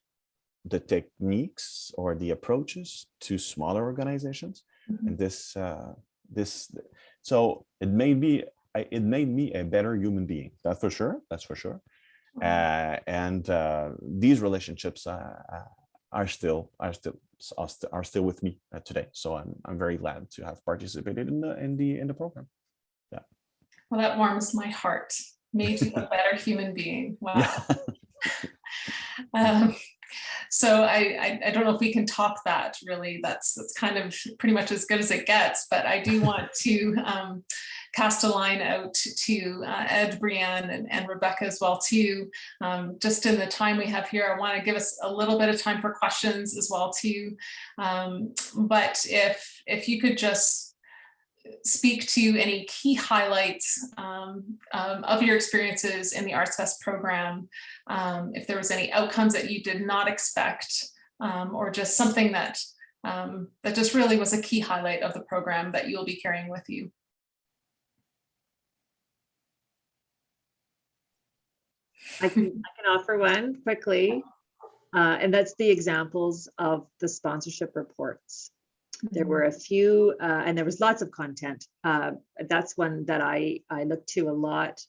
the techniques or the approaches to smaller organizations. And so it made me a better human being. That's for sure. And these relationships are still with me today. So I'm very glad to have participated in the program. Yeah. Well, that warms my heart. Made you a better human being. Wow. Yeah. So I don't know if we can top that really. That's kind of pretty much as good as it gets, but I do want to cast a line out to Ed, Brianne, and Rebecca as well too. Just in the time we have here, I want to give us a little bit of time for questions as well too. But if you could just speak to any key highlights of your experiences in the ArtsVest program, if there was any outcomes that you did not expect, or just something that that just really was a key highlight of the program that you'll be carrying with you. I can offer one quickly, and that's the examples of the sponsorship reports. There were a few, and there was lots of content. That's one that I look to a lot,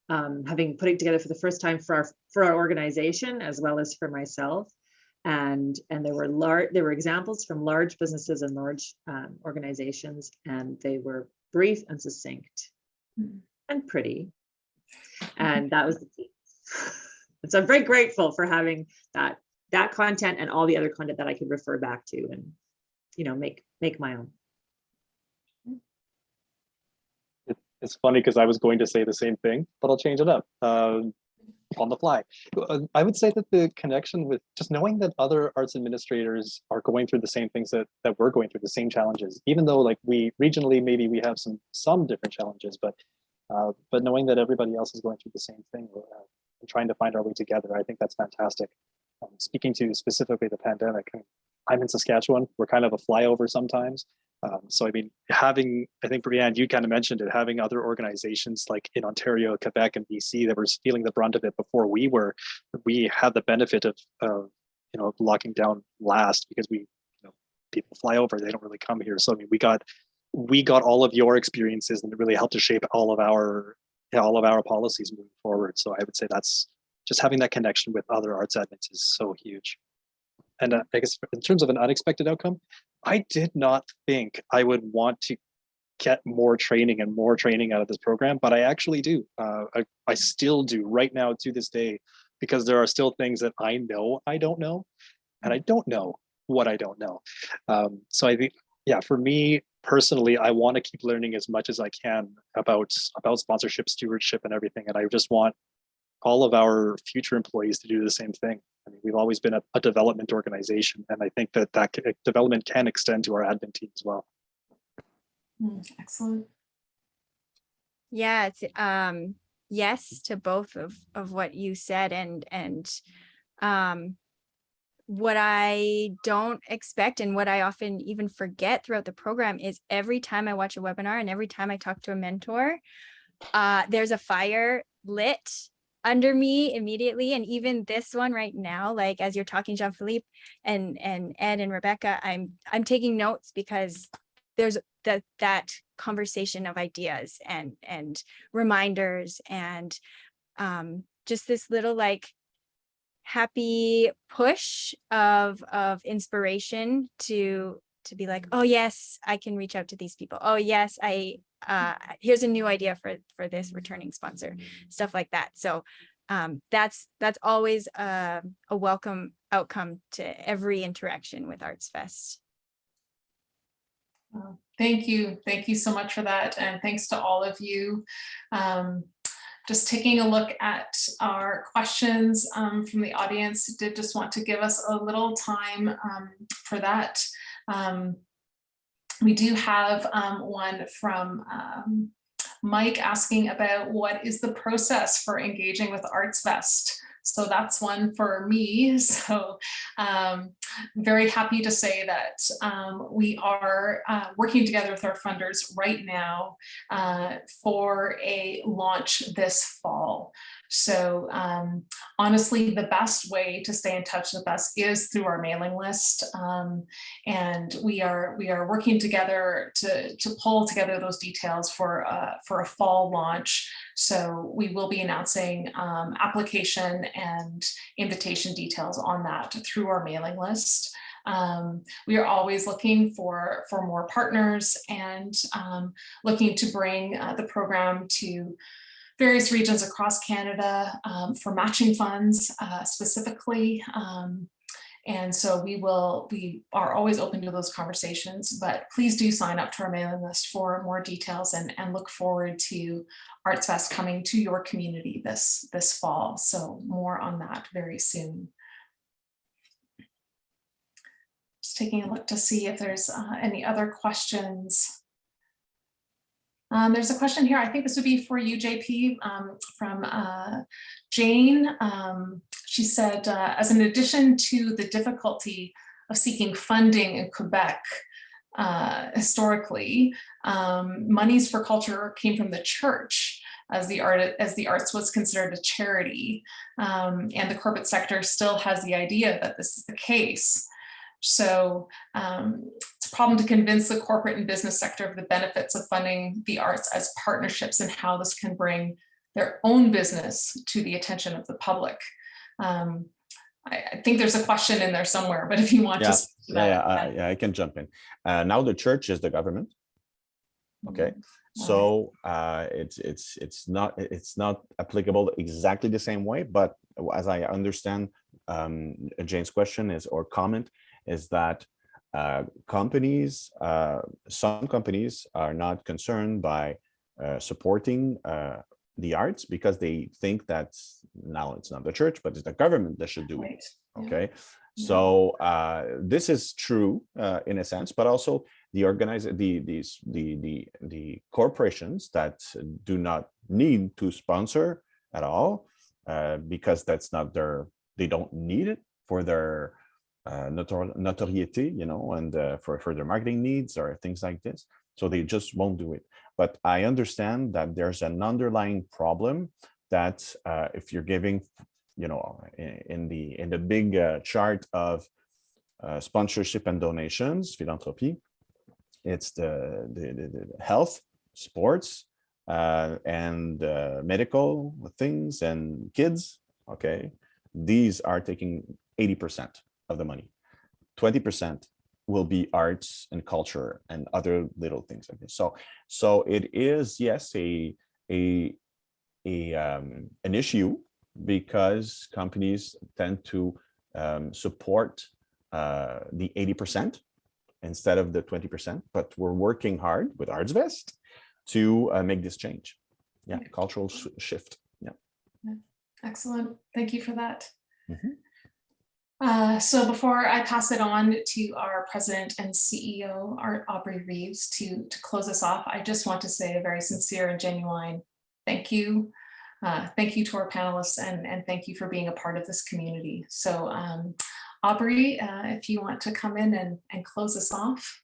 having put it together for the first time for our organization as well as for myself. And there were examples from large businesses and large organizations, and they were brief and succinct and pretty. And that was the key. So I'm very grateful for having that content and all the other content that I could refer back to and, you know, make my own. It's funny because I was going to say the same thing, but I'll change it up on the fly. I would say that the connection with just knowing that other arts administrators are going through the same things that we're going through, the same challenges, even though like we regionally, maybe we have some different challenges, but knowing that everybody else is going through the same thing and trying to find our way together, I think that's fantastic. Speaking to specifically the pandemic, I'm in Saskatchewan. We're kind of a flyover sometimes. So I mean, I think Brianne, you kind of mentioned it, having other organizations like in Ontario, Quebec, and BC that were feeling the brunt of it before we had the benefit of you know, locking down last because people fly over, they don't really come here. So I mean, we got all of your experiences, and it really helped to shape all of our policies moving forward. So I would say that's just having that connection with other arts admins is so huge. And I guess in terms of an unexpected outcome, I did not think I would want to get more training out of this program, but I actually do. I still do right now to this day, because there are still things that I know I don't know, and I don't know what I don't know. So I think, yeah, for me personally, I want to keep learning as much as I can about sponsorship, stewardship, and everything. And I just want all of our future employees to do the same thing. I mean, we've always been a development organization, and I think that development can extend to our admin team as well. Excellent. Yeah, it's yes to both of what you said, and what I don't expect and what I often even forget throughout the program is every time I watch a webinar and every time I talk to a mentor, there's a fire lit under me immediately. And even this one right now, like as you're talking, Jean-Philippe and Ed and Rebecca, I'm taking notes because there's that conversation of ideas and reminders and just this little like happy push of inspiration to be like, oh yes, I can reach out to these people. Oh yes, here's a new idea for this returning sponsor, stuff like that. So that's always a welcome outcome to every interaction with ArtsVest. Thank you so much for that, and thanks to all of you. Just taking a look at our questions from the audience, did just want to give us a little time for that. We do have one from Mike asking about what is the process for engaging with ArtsVest. So that's one for me. So very happy to say that we are working together with our funders right now for a launch this fall. So honestly, the best way to stay in touch with us is through our mailing list. And we are working together to pull together those details for a fall launch. So we will be announcing application and invitation details on that through our mailing list. We are always looking for more partners and looking to bring the program to various regions across Canada for matching funds specifically. And so we are always open to those conversations, but please do sign up to our mailing list for more details, and look forward to ArtsVest coming to your community this fall. So more on that very soon. Just taking a look to see if there's any other questions. There's a question here. I think this would be for you, JP, from Jane. She said, as an addition to the difficulty of seeking funding in Quebec, historically, monies for culture came from the church, as the arts was considered a charity, and the corporate sector still has the idea that this is the case. So it's a problem to convince the corporate and business sector of the benefits of funding the arts as partnerships, and how this can bring their own business to the attention of the public. I think there's a question in there somewhere, but if you want to speak to that. I can jump in. Now the church is the government. Okay, so it's not applicable exactly the same way, but as I understand Jane's question is, or comment, is that companies, some companies are not concerned by supporting the arts because they think that now it's not the church, but it's the government that should do it. Okay, so this is true in a sense, but also the corporations that do not need to sponsor at all because that's not they don't need it for their notoriety, you know, and for their marketing needs or things like this. So they just won't do it. But I understand that there's an underlying problem that if you're giving, you know, in the big chart of sponsorship and donations, philanthropy, it's the health, sports, and medical things and kids. Okay, these are taking 80% of the money. 20% will be arts and culture and other little things like this. So it is, yes, an issue because companies tend to support the 80% instead of the 20%, but we're working hard with ArtsVest to make this change. Yeah, cultural shift. Yeah. Excellent. Thank you for that. Mm-hmm. So before I pass it on to our president and CEO, Aubrey Reeves, to close us off, I just want to say a very sincere and genuine thank you. Thank you to our panelists, and thank you for being a part of this community. So Aubrey, if you want to come in and close us off.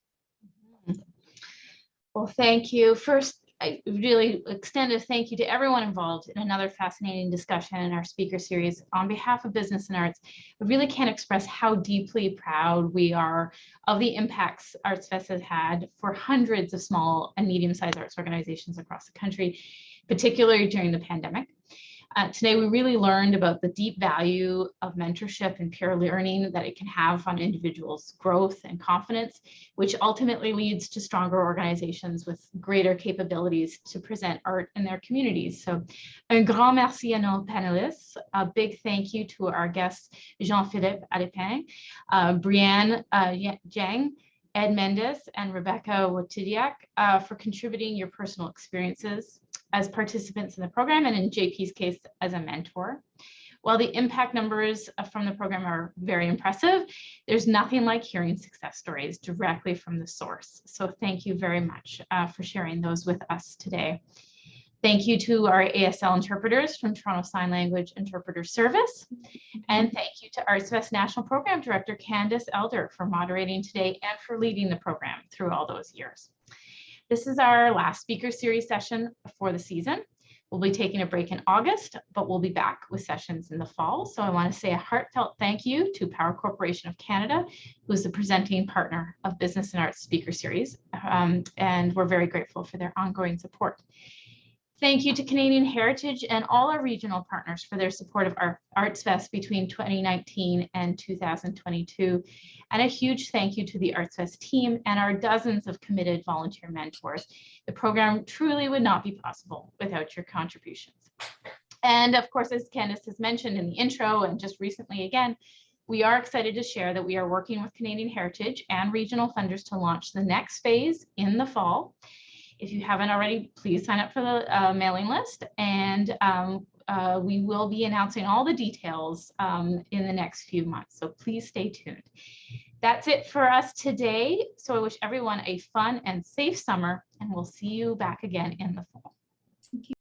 Well, thank you. First, I really extend a thank you to everyone involved in another fascinating discussion in our speaker series. On behalf of Business and Arts, I really can't express how deeply proud we are of the impacts ArtsVest has had for hundreds of small and medium-sized arts organizations across the country, particularly during the pandemic. Today, we really learned about the deep value of mentorship and peer learning that it can have on individuals' growth and confidence, which ultimately leads to stronger organizations with greater capabilities to present art in their communities. So, un grand merci à nos panélistes. A big thank you to our guests, Jean-Philippe Alepins, Brianne, Jang, Ed Mendez, and Rebecca Voitiek for contributing your personal experiences as participants in the program, and in JP's case, as a mentor. While the impact numbers from the program are very impressive, there's nothing like hearing success stories directly from the source. So thank you very much for sharing those with us today. Thank you to our ASL interpreters from Toronto Sign Language Interpreter Service. And thank you to ArtsVest National Program Director Candace Elder for moderating today and for leading the program through all those years. This is our last speaker series session for the season. We'll be taking a break in August, but we'll be back with sessions in the fall. So I want to say a heartfelt thank you to Power Corporation of Canada, who's the presenting partner of Business and Arts Speaker Series. And we're very grateful for their ongoing support. Thank you to Canadian Heritage and all our regional partners for their support of our ArtsVest between 2019 and 2022. And a huge thank you to the ArtsVest team and our dozens of committed volunteer mentors. The program truly would not be possible without your contributions. And of course, as Candace has mentioned in the intro and just recently again, we are excited to share that we are working with Canadian Heritage and regional funders to launch the next phase in the fall. If you haven't already, please sign up for the mailing list, and we will be announcing all the details in the next few months. So please stay tuned. That's it for us today. So I wish everyone a fun and safe summer, and we'll see you back again in the fall. Thank you.